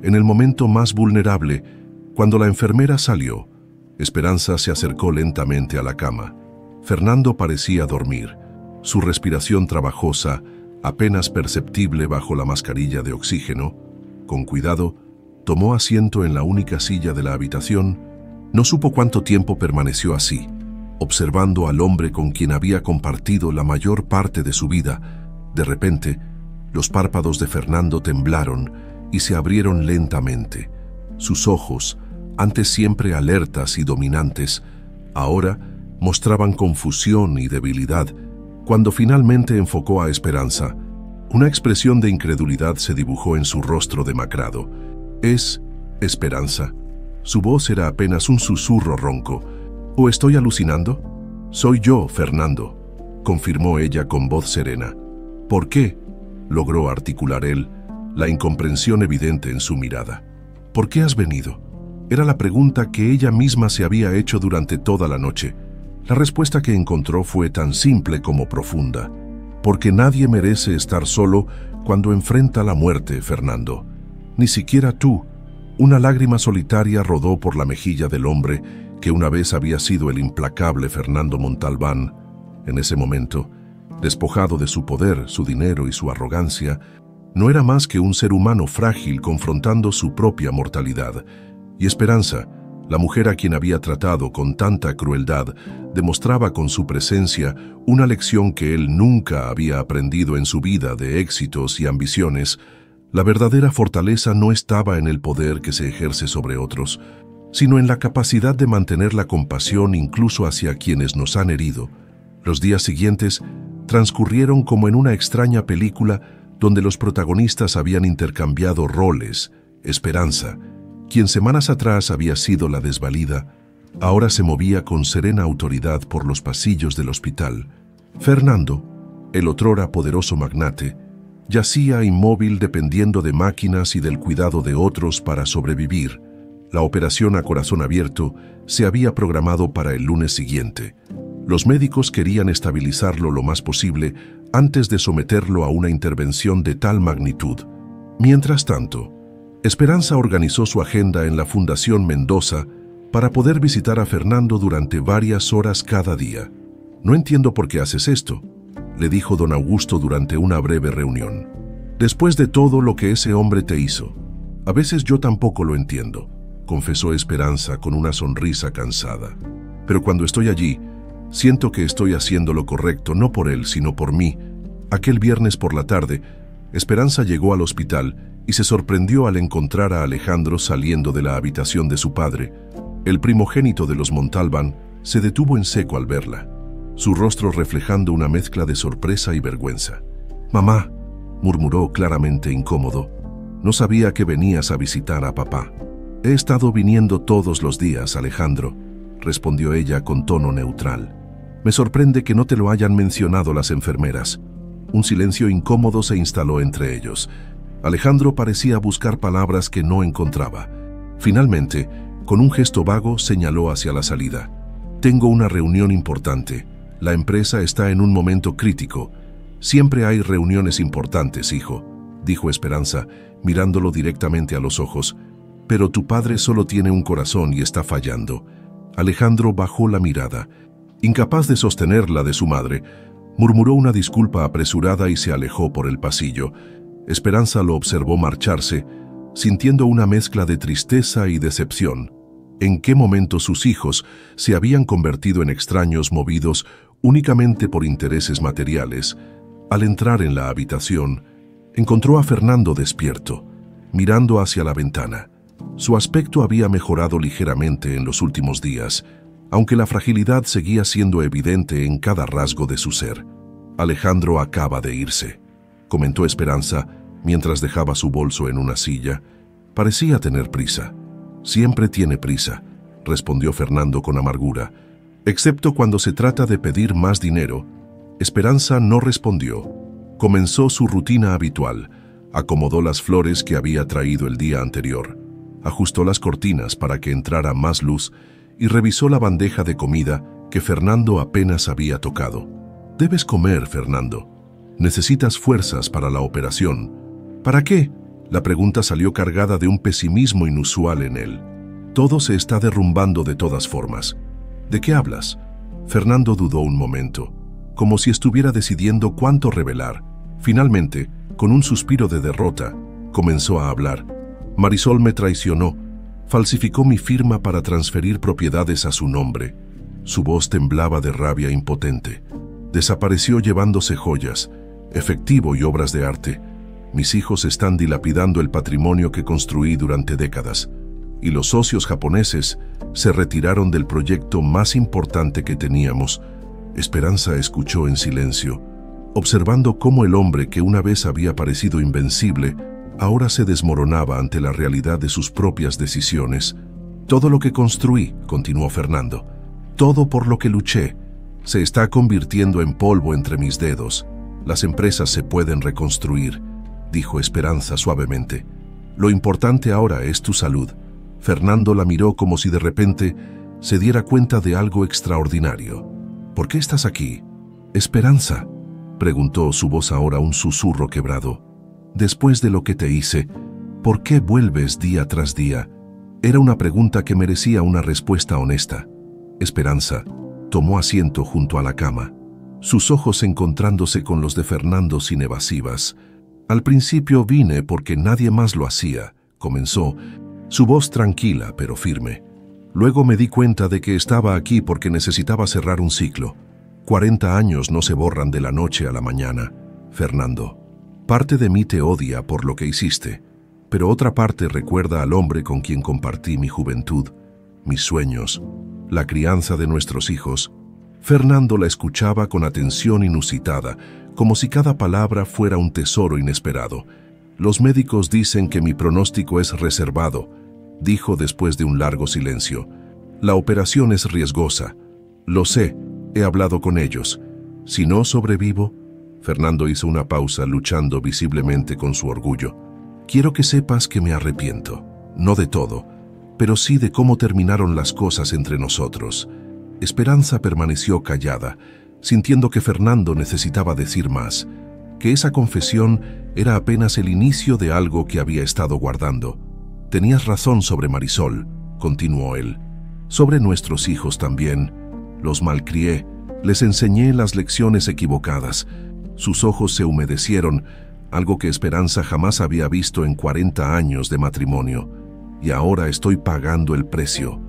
en el momento más vulnerable. Cuando la enfermera salió, Esperanza se acercó lentamente a la cama. Fernando parecía dormir, su respiración trabajosa, apenas perceptible bajo la mascarilla de oxígeno. Con cuidado, tomó asiento en la única silla de la habitación. No supo cuánto tiempo permaneció así, observando al hombre con quien había compartido la mayor parte de su vida. De repente, los párpados de Fernando temblaron y se abrieron lentamente. Sus ojos, antes siempre alertas y dominantes, ahora mostraban confusión y debilidad. Cuando finalmente enfocó a Esperanza, una expresión de incredulidad se dibujó en su rostro demacrado. «Es Esperanza. Su voz era apenas un susurro ronco. ¿O estoy alucinando? Soy yo, Fernando, confirmó ella con voz serena. ¿Por qué? Logró articular él, la incomprensión evidente en su mirada. ¿Por qué has venido? Era la pregunta que ella misma se había hecho durante toda la noche. La respuesta que encontró fue tan simple como profunda. Porque nadie merece estar solo cuando enfrenta la muerte, Fernando. Ni siquiera tú. Una lágrima solitaria rodó por la mejilla del hombre que una vez había sido el implacable Fernando Montalbán. En ese momento, despojado de su poder, su dinero y su arrogancia, no era más que un ser humano frágil confrontando su propia mortalidad. Y Esperanza, la mujer a quien había tratado con tanta crueldad, demostraba con su presencia una lección que él nunca había aprendido en su vida de éxitos y ambiciones. La verdadera fortaleza no estaba en el poder que se ejerce sobre otros, sino en la capacidad de mantener la compasión incluso hacia quienes nos han herido. Los días siguientes transcurrieron como en una extraña película donde los protagonistas habían intercambiado roles. Esperanza, quien semanas atrás había sido la desvalida, ahora se movía con serena autoridad por los pasillos del hospital. Fernando, el otrora poderoso magnate, yacía inmóvil dependiendo de máquinas y del cuidado de otros para sobrevivir. La operación a corazón abierto se había programado para el lunes siguiente. Los médicos querían estabilizarlo lo más posible antes de someterlo a una intervención de tal magnitud. Mientras tanto, Esperanza organizó su agenda en la Fundación Mendoza para poder visitar a Fernando durante varias horas cada día. «No entiendo por qué haces esto», le dijo don Augusto durante una breve reunión. «Después de todo lo que ese hombre te hizo. A veces yo tampoco lo entiendo», confesó Esperanza con una sonrisa cansada. «Pero cuando estoy allí, siento que estoy haciendo lo correcto, no por él, sino por mí». Aquel viernes por la tarde, Esperanza llegó al hospital y se sorprendió al encontrar a Alejandro saliendo de la habitación de su padre. El primogénito de los Montalbán se detuvo en seco al verla, su rostro reflejando una mezcla de sorpresa y vergüenza. «Mamá», murmuró claramente incómodo, «no sabía que venías a visitar a papá». «He estado viniendo todos los días, Alejandro», respondió ella con tono neutral. «Me sorprende que no te lo hayan mencionado las enfermeras». Un silencio incómodo se instaló entre ellos. Alejandro parecía buscar palabras que no encontraba. Finalmente, con un gesto vago, señaló hacia la salida. «Tengo una reunión importante. La empresa está en un momento crítico. Siempre hay reuniones importantes, hijo», dijo Esperanza, mirándolo directamente a los ojos. «Pero tu padre solo tiene un corazón y está fallando». Alejandro bajó la mirada. Incapaz de sostener la de su madre, murmuró una disculpa apresurada y se alejó por el pasillo. Esperanza lo observó marcharse, sintiendo una mezcla de tristeza y decepción. ¿En qué momento sus hijos se habían convertido en extraños movidos únicamente por intereses materiales? Al entrar en la habitación, encontró a Fernando despierto, mirando hacia la ventana. Su aspecto había mejorado ligeramente en los últimos días, aunque la fragilidad seguía siendo evidente en cada rasgo de su ser. «Alejandro acaba de irse», comentó Esperanza mientras dejaba su bolso en una silla. «Parecía tener prisa». «Siempre tiene prisa», respondió Fernando con amargura. «Excepto cuando se trata de pedir más dinero». Esperanza no respondió. Comenzó su rutina habitual. Acomodó las flores que había traído el día anterior. Ajustó las cortinas para que entrara más luz y revisó la bandeja de comida que Fernando apenas había tocado. «Debes comer, Fernando. Necesitas fuerzas para la operación». «¿Para qué?». La pregunta salió cargada de un pesimismo inusual en él. «Todo se está derrumbando de todas formas». «¿De qué hablas?». Fernando dudó un momento, como si estuviera decidiendo cuánto revelar. Finalmente, con un suspiro de derrota, comenzó a hablar. «Marisol me traicionó. Falsificó mi firma para transferir propiedades a su nombre». Su voz temblaba de rabia impotente. «Desapareció llevándose joyas, efectivo y obras de arte. Mis hijos están dilapidando el patrimonio que construí durante décadas. Y los socios japoneses se retiraron del proyecto más importante que teníamos». Esperanza escuchó en silencio, observando cómo el hombre que una vez había parecido invencible, ahora se desmoronaba ante la realidad de sus propias decisiones. Todo lo que construí, continuó Fernando, todo por lo que luché, se está convirtiendo en polvo entre mis dedos. Las empresas se pueden reconstruir, dijo Esperanza suavemente. Lo importante ahora es tu salud. Fernando la miró como si de repente se diera cuenta de algo extraordinario. ¿Por qué estás aquí? Esperanza, preguntó, su voz ahora un susurro quebrado. Después de lo que te hice, ¿por qué vuelves día tras día? Era una pregunta que merecía una respuesta honesta. Esperanza tomó asiento junto a la cama, sus ojos encontrándose con los de Fernando sin evasivas. Al principio vine porque nadie más lo hacía, comenzó, su voz tranquila pero firme. Luego me di cuenta de que estaba aquí porque necesitaba cerrar un ciclo. 40 años no se borran de la noche a la mañana, Fernando. Parte de mí te odia por lo que hiciste, pero otra parte recuerda al hombre con quien compartí mi juventud, mis sueños, la crianza de nuestros hijos. Fernando la escuchaba con atención inusitada, como si cada palabra fuera un tesoro inesperado. Los médicos dicen que mi pronóstico es reservado, dijo después de un largo silencio. La operación es riesgosa. Lo sé, he hablado con ellos. Si no sobrevivo... Fernando hizo una pausa, luchando visiblemente con su orgullo. Quiero que sepas que me arrepiento, no de todo, pero sí de cómo terminaron las cosas entre nosotros. Esperanza permaneció callada, sintiendo que Fernando necesitaba decir más, que esa confesión era apenas el inicio de algo que había estado guardando. Tenías razón sobre Marisol, continuó él. Sobre nuestros hijos también. Los malcrié, les enseñé las lecciones equivocadas. Sus ojos se humedecieron, algo que Esperanza jamás había visto en 40 años de matrimonio. Y ahora estoy pagando el precio.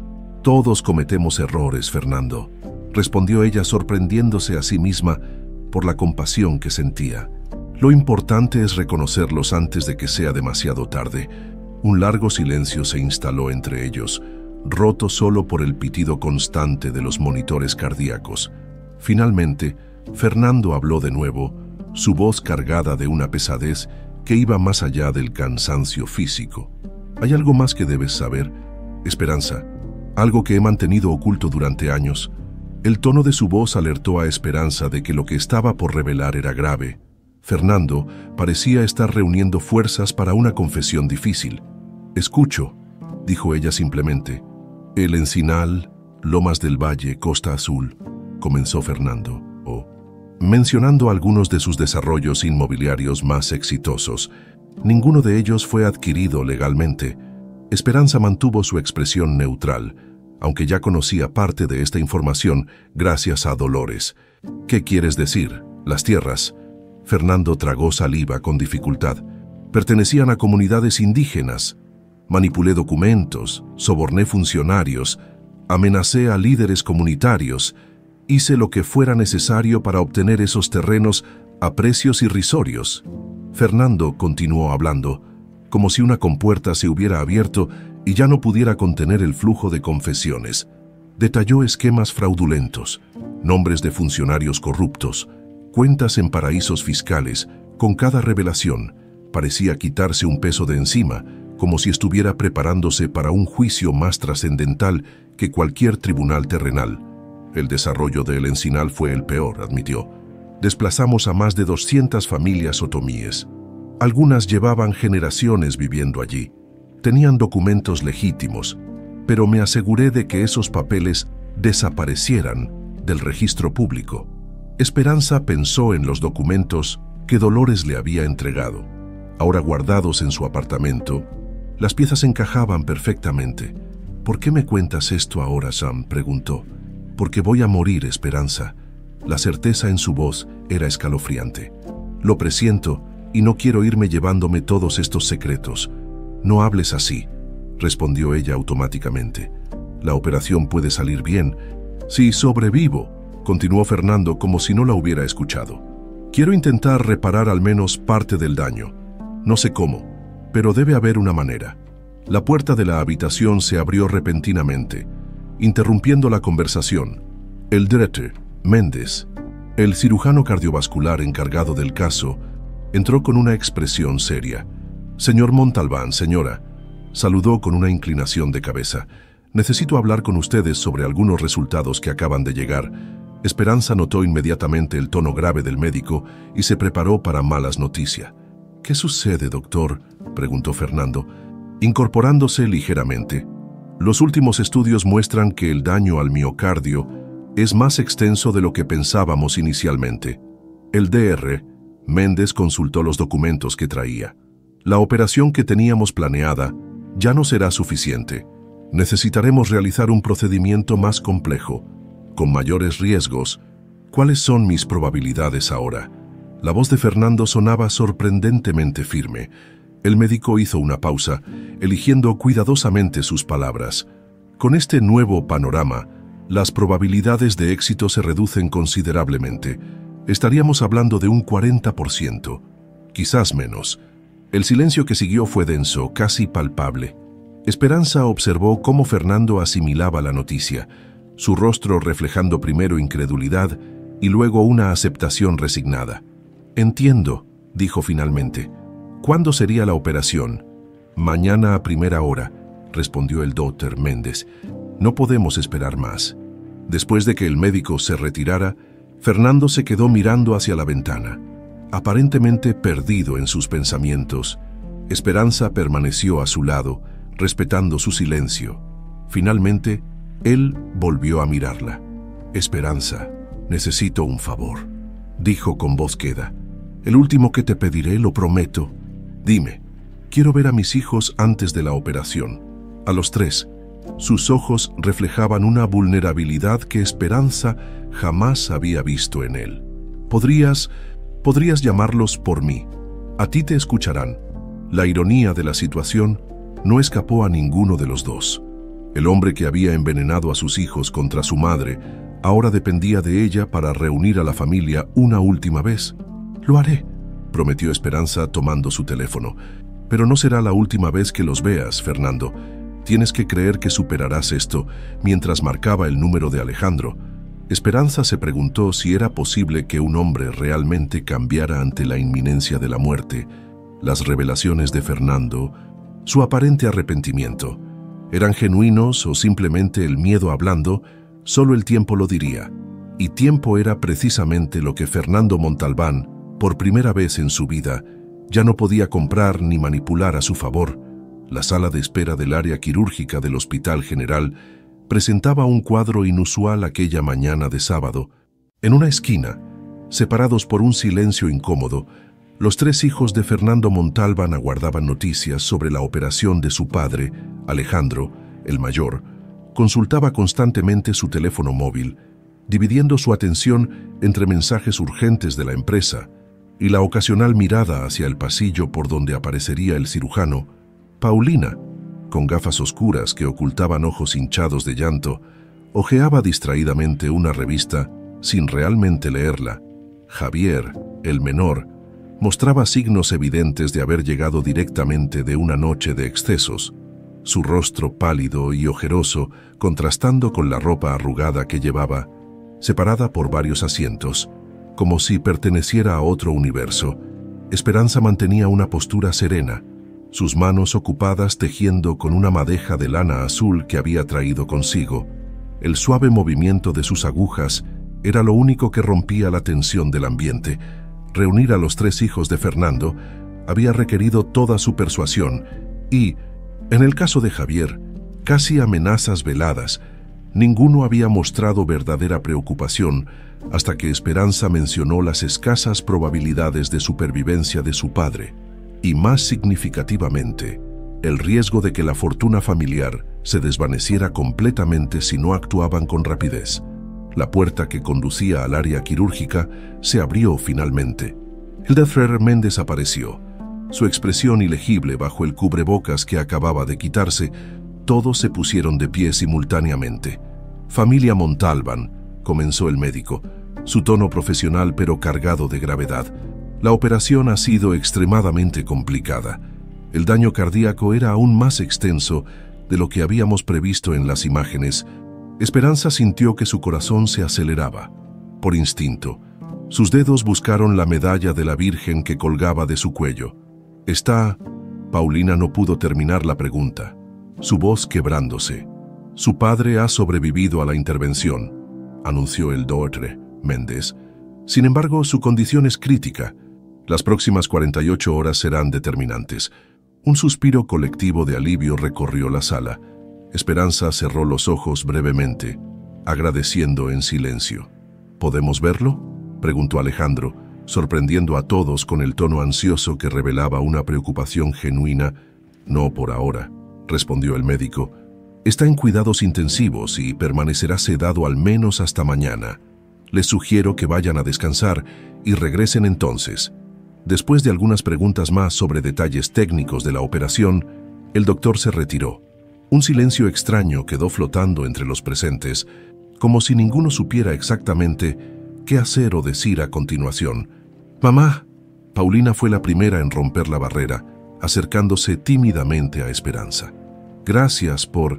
Todos cometemos errores, Fernando, respondió ella, sorprendiéndose a sí misma por la compasión que sentía. Lo importante es reconocerlos antes de que sea demasiado tarde. Un largo silencio se instaló entre ellos, roto solo por el pitido constante de los monitores cardíacos. Finalmente, Fernando habló de nuevo, su voz cargada de una pesadez que iba más allá del cansancio físico. Hay algo más que debes saber, Esperanza, algo que he mantenido oculto durante años. El tono de su voz alertó a Esperanza de que lo que estaba por revelar era grave. Fernando parecía estar reuniendo fuerzas para una confesión difícil. Escucho, dijo ella simplemente. El Encinal, Lomas del Valle, Costa Azul, comenzó Fernando, mencionando algunos de sus desarrollos inmobiliarios más exitosos. Ninguno de ellos fue adquirido legalmente. Esperanza mantuvo su expresión neutral, aunque ya conocía parte de esta información gracias a Dolores. ¿Qué quieres decir? Las tierras. Fernando tragó saliva con dificultad. Pertenecían a comunidades indígenas. Manipulé documentos, soborné funcionarios, amenacé a líderes comunitarios. Hice lo que fuera necesario para obtener esos terrenos a precios irrisorios. Fernando continuó hablando, como si una compuerta se hubiera abierto y ya no pudiera contener el flujo de confesiones. Detalló esquemas fraudulentos, nombres de funcionarios corruptos, cuentas en paraísos fiscales. Con cada revelación, parecía quitarse un peso de encima, como si estuviera preparándose para un juicio más trascendental que cualquier tribunal terrenal. El desarrollo del Encinal fue el peor, admitió. Desplazamos a más de 200 familias otomíes. Algunas llevaban generaciones viviendo allí. Tenían documentos legítimos, pero me aseguré de que esos papeles desaparecieran del registro público. Esperanza pensó en los documentos que Dolores le había entregado. Ahora guardados en su apartamento, las piezas encajaban perfectamente. ¿Por qué me cuentas esto ahora, Sam?, preguntó. Porque voy a morir, Esperanza. La certeza en su voz era escalofriante. Lo presiento y no quiero irme llevándome todos estos secretos. No hables así, respondió ella automáticamente. La operación puede salir bien. Si sobrevivo, continuó Fernando como si no la hubiera escuchado. Quiero intentar reparar al menos parte del daño. No sé cómo, pero debe haber una manera. La puerta de la habitación se abrió repentinamente, interrumpiendo la conversación. El director, Méndez, el cirujano cardiovascular encargado del caso, entró con una expresión seria. Señor Montalbán, señora, saludó con una inclinación de cabeza. Necesito hablar con ustedes sobre algunos resultados que acaban de llegar. Esperanza notó inmediatamente el tono grave del médico y se preparó para malas noticias. ¿Qué sucede, doctor?, preguntó Fernando, incorporándose ligeramente. Los últimos estudios muestran que el daño al miocardio es más extenso de lo que pensábamos inicialmente. El Dr. Méndez consultó los documentos que traía. La operación que teníamos planeada ya no será suficiente. Necesitaremos realizar un procedimiento más complejo, con mayores riesgos. ¿Cuáles son mis probabilidades ahora? La voz de Fernando sonaba sorprendentemente firme. El médico hizo una pausa, eligiendo cuidadosamente sus palabras. Con este nuevo panorama, las probabilidades de éxito se reducen considerablemente. Estaríamos hablando de un 40%, quizás menos. El silencio que siguió fue denso, casi palpable. Esperanza observó cómo Fernando asimilaba la noticia, su rostro reflejando primero incredulidad y luego una aceptación resignada. «Entiendo», dijo finalmente. «¿Cuándo sería la operación?» «Mañana a primera hora», respondió el Dr. Méndez. «No podemos esperar más». Después de que el médico se retirara, Fernando se quedó mirando hacia la ventana, aparentemente perdido en sus pensamientos. Esperanza permaneció a su lado, respetando su silencio. Finalmente, él volvió a mirarla. «Esperanza, necesito un favor», dijo con voz queda. «El último que te pediré, lo prometo. Dime, quiero ver a mis hijos antes de la operación. A los 3. Sus ojos reflejaban una vulnerabilidad que Esperanza jamás había visto en él. Podrías llamarlos por mí. A ti te escucharán». La ironía de la situación no escapó a ninguno de los dos. El hombre que había envenenado a sus hijos contra su madre ahora dependía de ella para reunir a la familia una última vez. «Lo haré», prometió Esperanza tomando su teléfono. «Pero no será la última vez que los veas, Fernando. Tienes que creer que superarás esto», mientras marcaba el número de Alejandro. Esperanza se preguntó si era posible que un hombre realmente cambiara ante la inminencia de la muerte. Las revelaciones de Fernando, su aparente arrepentimiento, ¿eran genuinos o simplemente el miedo hablando? Solo el tiempo lo diría. Y tiempo era precisamente lo que Fernando Montalbán, por primera vez en su vida, ya no podía comprar ni manipular a su favor. La sala de espera del área quirúrgica del Hospital General presentaba un cuadro inusual aquella mañana de sábado. En una esquina, separados por un silencio incómodo, los 3 hijos de Fernando Montalbán aguardaban noticias sobre la operación de su padre. Alejandro, el mayor, consultaba constantemente su teléfono móvil, dividiendo su atención entre mensajes urgentes de la empresa y la ocasional mirada hacia el pasillo por donde aparecería el cirujano. Paulina, con gafas oscuras que ocultaban ojos hinchados de llanto, hojeaba distraídamente una revista sin realmente leerla. Javier, el menor, mostraba signos evidentes de haber llegado directamente de una noche de excesos, su rostro pálido y ojeroso contrastando con la ropa arrugada que llevaba, separada por varios asientos, como si perteneciera a otro universo. Esperanza mantenía una postura serena, sus manos ocupadas tejiendo con una madeja de lana azul que había traído consigo. El suave movimiento de sus agujas era lo único que rompía la tensión del ambiente. Reunir a los 3 hijos de Fernando había requerido toda su persuasión y, en el caso de Javier, casi amenazas veladas. Ninguno había mostrado verdadera preocupación hasta que Esperanza mencionó las escasas probabilidades de supervivencia de su padre y, más significativamente, el riesgo de que la fortuna familiar se desvaneciera completamente si no actuaban con rapidez. La puerta que conducía al área quirúrgica se abrió finalmente. El Dr. Méndez apareció. Su expresión ilegible bajo el cubrebocas que acababa de quitarse. Todos se pusieron de pie simultáneamente. «Familia Montalbán», comenzó el médico, su tono profesional pero cargado de gravedad. «La operación ha sido extremadamente complicada. El daño cardíaco era aún más extenso de lo que habíamos previsto en las imágenes». Esperanza sintió que su corazón se aceleraba. Por instinto, sus dedos buscaron la medalla de la Virgen que colgaba de su cuello. «Está Paulina no pudo terminar la pregunta, su voz quebrándose. Su padre ha sobrevivido a la intervención, anunció el Dr. Méndez. Sin embargo, su condición es crítica. Las próximas 48 horas serán determinantes. Un suspiro colectivo de alivio recorrió la sala. Esperanza cerró los ojos brevemente, agradeciendo en silencio. ¿Podemos verlo?, preguntó Alejandro, sorprendiendo a todos con el tono ansioso que revelaba una preocupación genuina. No por ahora, respondió el médico. Está en cuidados intensivos y permanecerá sedado al menos hasta mañana. Les sugiero que vayan a descansar y regresen entonces. Después de algunas preguntas más sobre detalles técnicos de la operación, el doctor se retiró. Un silencio extraño quedó flotando entre los presentes, como si ninguno supiera exactamente qué hacer o decir a continuación. «Mamá». Paulina fue la primera en romper la barrera, acercándose tímidamente a Esperanza. «Gracias por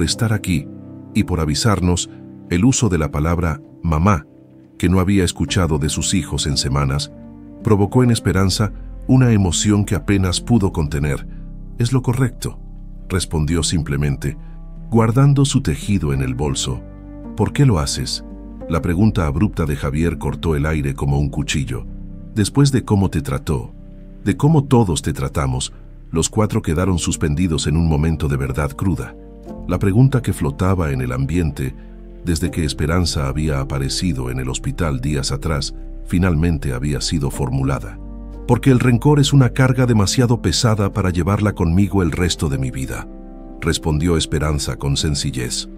estar aquí y por avisarnos». El uso de la palabra «mamá», que no había escuchado de sus hijos en semanas, provocó en Esperanza una emoción que apenas pudo contener. «Es lo correcto», respondió simplemente, guardando su tejido en el bolso. «¿Por qué lo haces?». La pregunta abrupta de Javier cortó el aire como un cuchillo. Después de cómo te trató, de cómo todos te tratamos, los cuatro quedaron suspendidos en un momento de verdad cruda. La pregunta que flotaba en el ambiente, desde que Esperanza había aparecido en el hospital días atrás, finalmente había sido formulada. «Porque el rencor es una carga demasiado pesada para llevarla conmigo el resto de mi vida», respondió Esperanza con sencillez.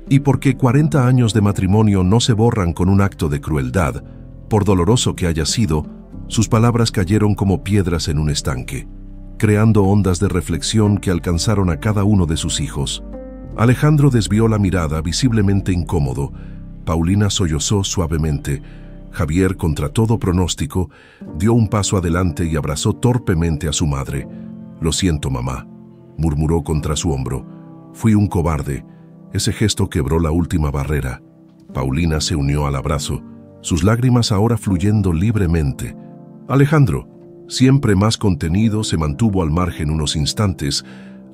«Y porque 40 años de matrimonio no se borran con un acto de crueldad, por doloroso que haya sido». Sus palabras cayeron como piedras en un estanque, creando ondas de reflexión que alcanzaron a cada uno de sus hijos. Alejandro desvió la mirada, visiblemente incómodo. Paulina sollozó suavemente. Javier, contra todo pronóstico, dio un paso adelante y abrazó torpemente a su madre. «Lo siento, mamá», murmuró contra su hombro. «Fui un cobarde». Ese gesto quebró la última barrera. Paulina se unió al abrazo, sus lágrimas ahora fluyendo libremente. Alejandro, siempre más contenido, se mantuvo al margen unos instantes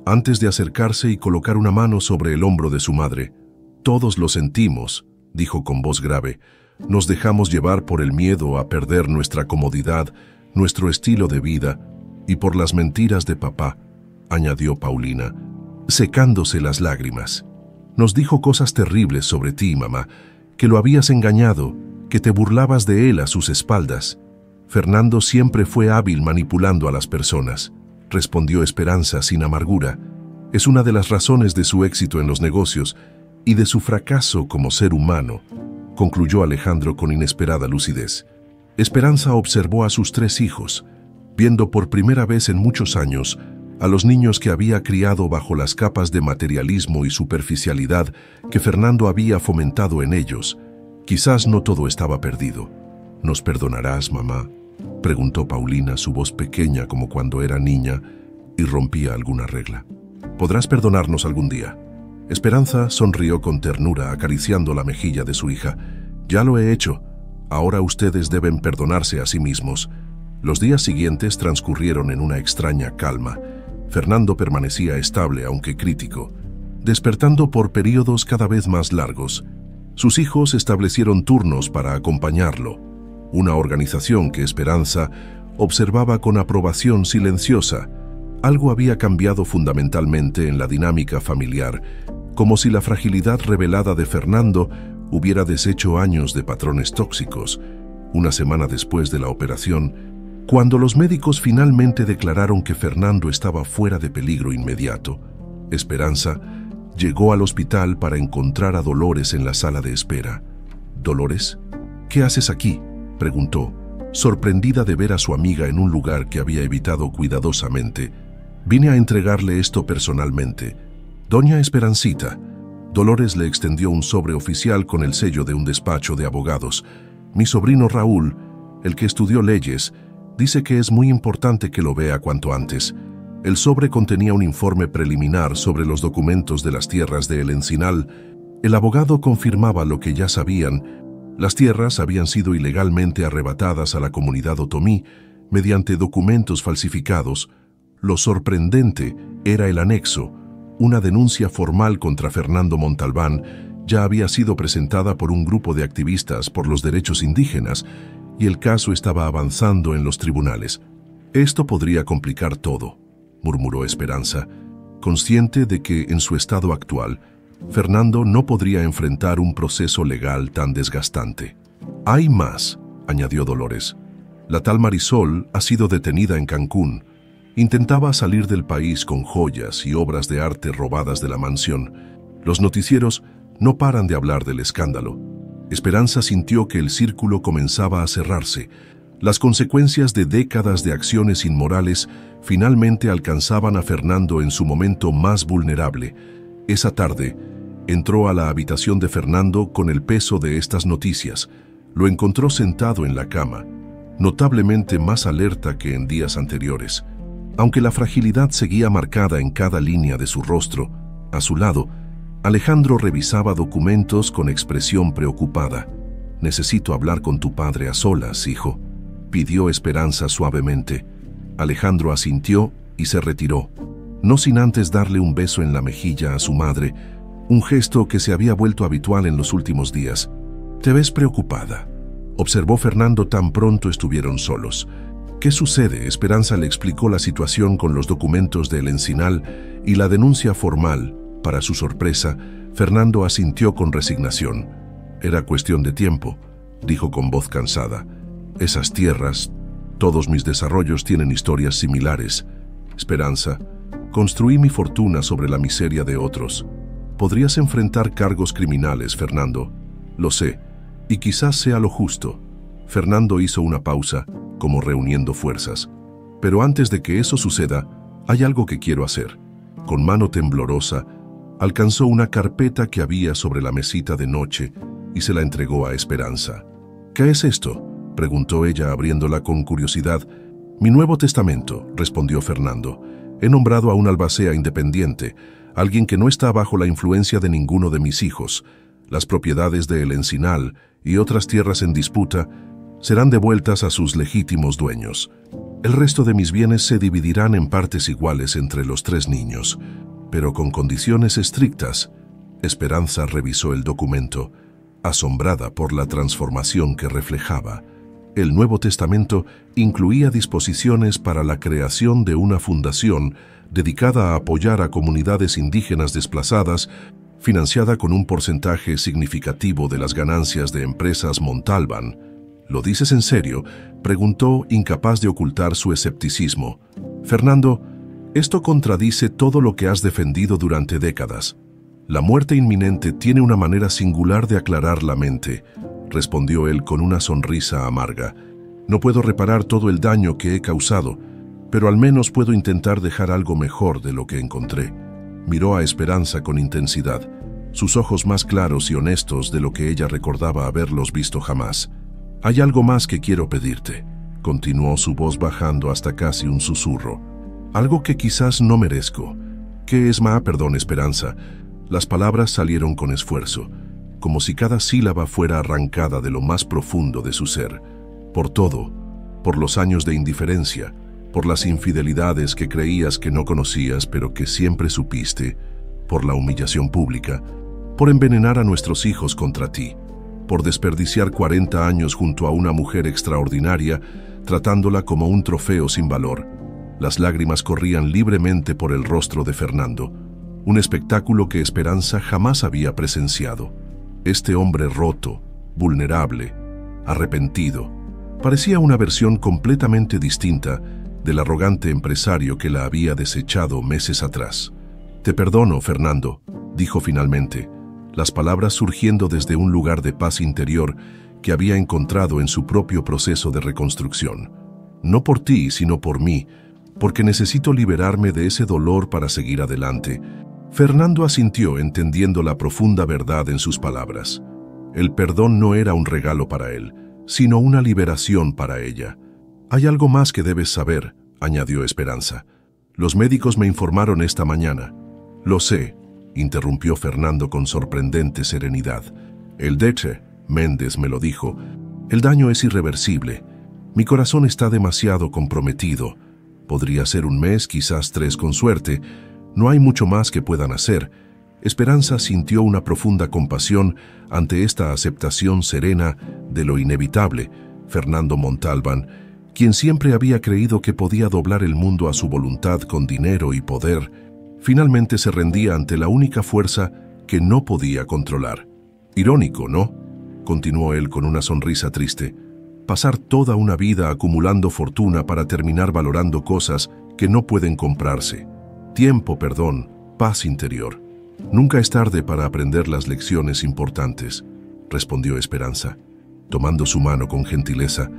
antes de acercarse y colocar una mano sobre el hombro de su madre. «Todos lo sentimos», dijo con voz grave. «Nos dejamos llevar por el miedo a perder nuestra comodidad, nuestro estilo de vida, y por las mentiras de papá», añadió Paulina, secándose las lágrimas. «Nos dijo cosas terribles sobre ti, mamá, que lo habías engañado, que te burlabas de él a sus espaldas». «Fernando siempre fue hábil manipulando a las personas», respondió Esperanza sin amargura. «Es una de las razones de su éxito en los negocios y de su fracaso como ser humano», concluyó Alejandro con inesperada lucidez. Esperanza observó a sus tres hijos, viendo por primera vez en muchos años a los niños que había criado bajo las capas de materialismo y superficialidad que Fernando había fomentado en ellos. Quizás no todo estaba perdido. «¿Nos perdonarás, mamá?», preguntó Paulina, su voz pequeña como cuando era niña y rompía alguna regla. «¿Podrás perdonarnos algún día?». Esperanza sonrió con ternura, acariciando la mejilla de su hija. «Ya lo he hecho. Ahora ustedes deben perdonarse a sí mismos». Los días siguientes transcurrieron en una extraña calma. Fernando permanecía estable, aunque crítico, despertando por periodos cada vez más largos. Sus hijos establecieron turnos para acompañarlo, una organización que Esperanza observaba con aprobación silenciosa. Algo había cambiado fundamentalmente en la dinámica familiar, como si la fragilidad revelada de Fernando hubiera deshecho años de patrones tóxicos. Una semana después de la operación, cuando los médicos finalmente declararon que Fernando estaba fuera de peligro inmediato, Esperanza llegó al hospital para encontrar a Dolores en la sala de espera. «¿Dolores? ¿Qué haces aquí?», preguntó, sorprendida de ver a su amiga en un lugar que había evitado cuidadosamente. «Vine a entregarle esto personalmente. Doña Esperancita». Dolores le extendió un sobre oficial con el sello de un despacho de abogados. «Mi sobrino Raúl, el que estudió leyes, dice que es muy importante que lo vea cuanto antes». El sobre contenía un informe preliminar sobre los documentos de las tierras de El Encinal. El abogado confirmaba lo que ya sabían. Las tierras habían sido ilegalmente arrebatadas a la comunidad otomí mediante documentos falsificados, Lo sorprendente era el anexo. Una denuncia formal contra Fernando Montalbán ya había sido presentada por un grupo de activistas por los derechos indígenas y el caso estaba avanzando en los tribunales. Esto podría complicar todo, murmuró Esperanza, consciente de que en su estado actual, Fernando no podría enfrentar un proceso legal tan desgastante. Hay más, añadió Dolores. La tal Marisol ha sido detenida en Cancún. Intentaba salir del país con joyas y obras de arte robadas de la mansión. Los noticieros no paran de hablar del escándalo. Esperanza sintió que el círculo comenzaba a cerrarse. Las consecuencias de décadas de acciones inmorales finalmente alcanzaban a Fernando en su momento más vulnerable. Esa tarde, entró a la habitación de Fernando con el peso de estas noticias. Lo encontró sentado en la cama, notablemente más alerta que en días anteriores. Aunque la fragilidad seguía marcada en cada línea de su rostro, a su lado, Alejandro revisaba documentos con expresión preocupada. «Necesito hablar con tu padre a solas, hijo», pidió Esperanza suavemente. Alejandro asintió y se retiró, no sin antes darle un beso en la mejilla a su madre, un gesto que se había vuelto habitual en los últimos días. «Te ves preocupada», observó Fernando tan pronto estuvieron solos. «¿Qué sucede?». Esperanza le explicó la situación con los documentos del Encinal y la denuncia formal. Para su sorpresa, Fernando asintió con resignación. «Era cuestión de tiempo», dijo con voz cansada. «Esas tierras, todos mis desarrollos tienen historias similares. Esperanza, construí mi fortuna sobre la miseria de otros. Podrías enfrentar cargos criminales, Fernando. Lo sé, y quizás sea lo justo». Fernando hizo una pausa, como reuniendo fuerzas. «Pero antes de que eso suceda, hay algo que quiero hacer». Con mano temblorosa, alcanzó una carpeta que había sobre la mesita de noche y se la entregó a Esperanza. «¿Qué es esto?», preguntó ella abriéndola con curiosidad. «Mi Nuevo Testamento», respondió Fernando. «He nombrado a un albacea independiente, alguien que no está bajo la influencia de ninguno de mis hijos. Las propiedades de El Encinal y otras tierras en disputa serán devueltas a sus legítimos dueños. El resto de mis bienes se dividirán en partes iguales entre los 3 niños, pero con condiciones estrictas». Esperanza revisó el documento, asombrada por la transformación que reflejaba. El Nuevo Testamento incluía disposiciones para la creación de una fundación dedicada a apoyar a comunidades indígenas desplazadas, financiada con un porcentaje significativo de las ganancias de empresas Montalbán. «¿Lo dices en serio?», preguntó, incapaz de ocultar su escepticismo. «Fernando, esto contradice todo lo que has defendido durante décadas. La muerte inminente tiene una manera singular de aclarar la mente», respondió él con una sonrisa amarga. «No puedo reparar todo el daño que he causado, pero al menos puedo intentar dejar algo mejor de lo que encontré». Miró a Esperanza con intensidad, sus ojos más claros y honestos de lo que ella recordaba haberlos visto jamás. «Hay algo más que quiero pedirte», continuó su voz bajando hasta casi un susurro. «Algo que quizás no merezco». «¿Qué es más? Perdón, Esperanza». Las palabras salieron con esfuerzo, como si cada sílaba fuera arrancada de lo más profundo de su ser. «Por todo, por los años de indiferencia, por las infidelidades que creías que no conocías pero que siempre supiste, por la humillación pública, por envenenar a nuestros hijos contra ti, por desperdiciar 40 años junto a una mujer extraordinaria, tratándola como un trofeo sin valor». Las lágrimas corrían libremente por el rostro de Fernando, un espectáculo que Esperanza jamás había presenciado. Este hombre roto, vulnerable, arrepentido, parecía una versión completamente distinta del arrogante empresario que la había desechado meses atrás. «Te perdono, Fernando», dijo finalmente, las palabras surgiendo desde un lugar de paz interior que había encontrado en su propio proceso de reconstrucción. «No por ti, sino por mí, porque necesito liberarme de ese dolor para seguir adelante». Fernando asintió, entendiendo la profunda verdad en sus palabras. El perdón no era un regalo para él, sino una liberación para ella. «Hay algo más que debes saber», añadió Esperanza. «Los médicos me informaron esta mañana». «Lo sé», interrumpió Fernando con sorprendente serenidad. «El Dr. Méndez me lo dijo. El daño es irreversible. Mi corazón está demasiado comprometido. Podría ser un mes, quizás 3 con suerte. No hay mucho más que puedan hacer. Esperanza sintió una profunda compasión ante esta aceptación serena de lo inevitable. Fernando Montalbán, quien siempre había creído que podía doblar el mundo a su voluntad con dinero y poder, finalmente se rendía ante la única fuerza que no podía controlar. Irónico, ¿no?, continuó él con una sonrisa triste. Pasar toda una vida acumulando fortuna para terminar valorando cosas que no pueden comprarse. Tiempo, perdón, paz interior. Nunca es tarde para aprender las lecciones importantes, respondió Esperanza, tomando su mano con gentileza.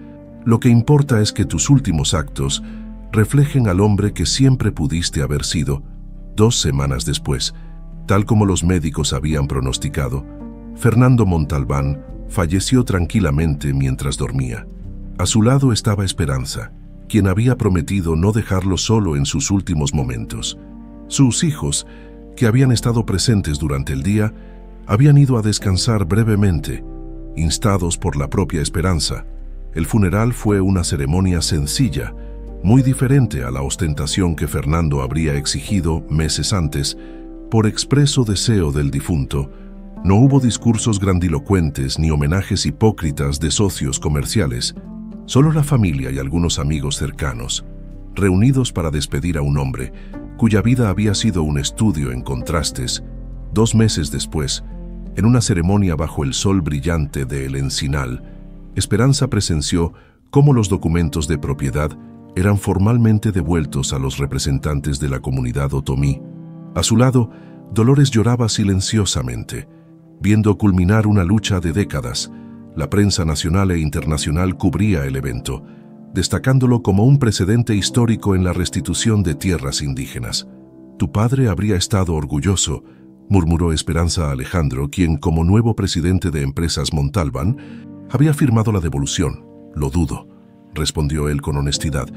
Lo que importa es que tus últimos actos reflejen al hombre que siempre pudiste haber sido. 2 semanas después, tal como los médicos habían pronosticado, Fernando Montalbán falleció tranquilamente mientras dormía. A su lado estaba Esperanza, quien había prometido no dejarlo solo en sus últimos momentos. Sus hijos, que habían estado presentes durante el día, habían ido a descansar brevemente, instados por la propia Esperanza. El funeral fue una ceremonia sencilla, muy diferente a la ostentación que Fernando habría exigido meses antes, por expreso deseo del difunto. No hubo discursos grandilocuentes ni homenajes hipócritas de socios comerciales, solo la familia y algunos amigos cercanos, reunidos para despedir a un hombre cuya vida había sido un estudio en contrastes. 2 meses después, en una ceremonia bajo el sol brillante de El Encinal, Esperanza presenció cómo los documentos de propiedad eran formalmente devueltos a los representantes de la comunidad otomí. A su lado, Dolores lloraba silenciosamente, viendo culminar una lucha de décadas. La prensa nacional e internacional cubría el evento, destacándolo como un precedente histórico en la restitución de tierras indígenas. «Tu padre habría estado orgulloso», murmuró Esperanza a Alejandro, quien, como nuevo presidente de Empresas Montalbán, había firmado la devolución. «Lo dudo», respondió él con honestidad,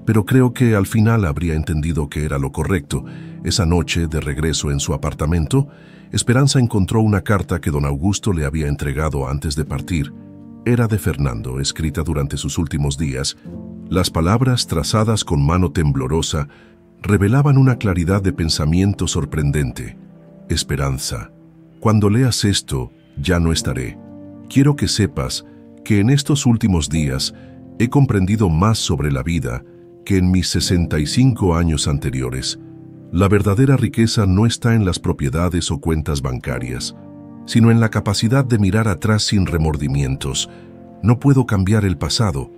«pero creo que al final habría entendido que era lo correcto». Esa noche, de regreso en su apartamento, Esperanza encontró una carta que don Augusto le había entregado antes de partir. Era de Fernando, escrita durante sus últimos días. Las palabras, trazadas con mano temblorosa, revelaban una claridad de pensamiento sorprendente. «Esperanza, cuando leas esto, ya no estaré. Quiero que sepas que en estos últimos días he comprendido más sobre la vida que en mis 65 años anteriores. La verdadera riqueza no está en las propiedades o cuentas bancarias, sino en la capacidad de mirar atrás sin remordimientos. No puedo cambiar el pasado,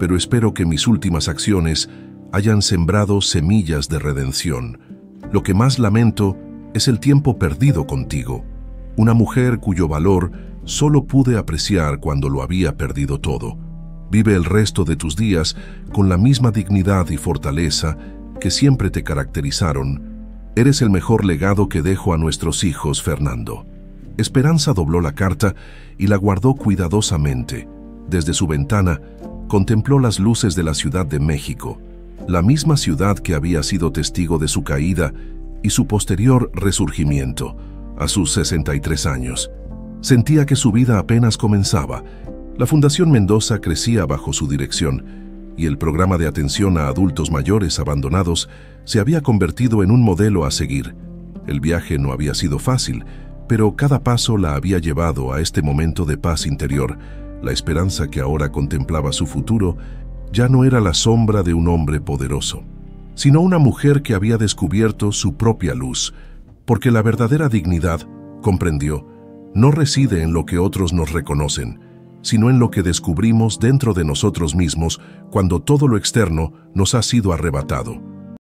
pero espero que mis últimas acciones hayan sembrado semillas de redención. Lo que más lamento es el tiempo perdido contigo, una mujer cuyo valor solo pude apreciar cuando lo había perdido todo. Vive el resto de tus días con la misma dignidad y fortaleza que siempre te caracterizaron. Eres el mejor legado que dejo a nuestros hijos, Fernando». Esperanza dobló la carta y la guardó cuidadosamente. Desde su ventana, contempló las luces de la Ciudad de México, la misma ciudad que había sido testigo de su caída y su posterior resurgimiento, a sus 63 años. Sentía que su vida apenas comenzaba. La Fundación Mendoza crecía bajo su dirección, y el programa de atención a adultos mayores abandonados se había convertido en un modelo a seguir. El viaje no había sido fácil, pero cada paso la había llevado a este momento de paz interior. La esperanza que ahora contemplaba su futuro ya no era la sombra de un hombre poderoso, sino una mujer que había descubierto su propia luz, porque la verdadera dignidad, comprendió, no reside en lo que otros nos reconocen, sino en lo que descubrimos dentro de nosotros mismos cuando todo lo externo nos ha sido arrebatado.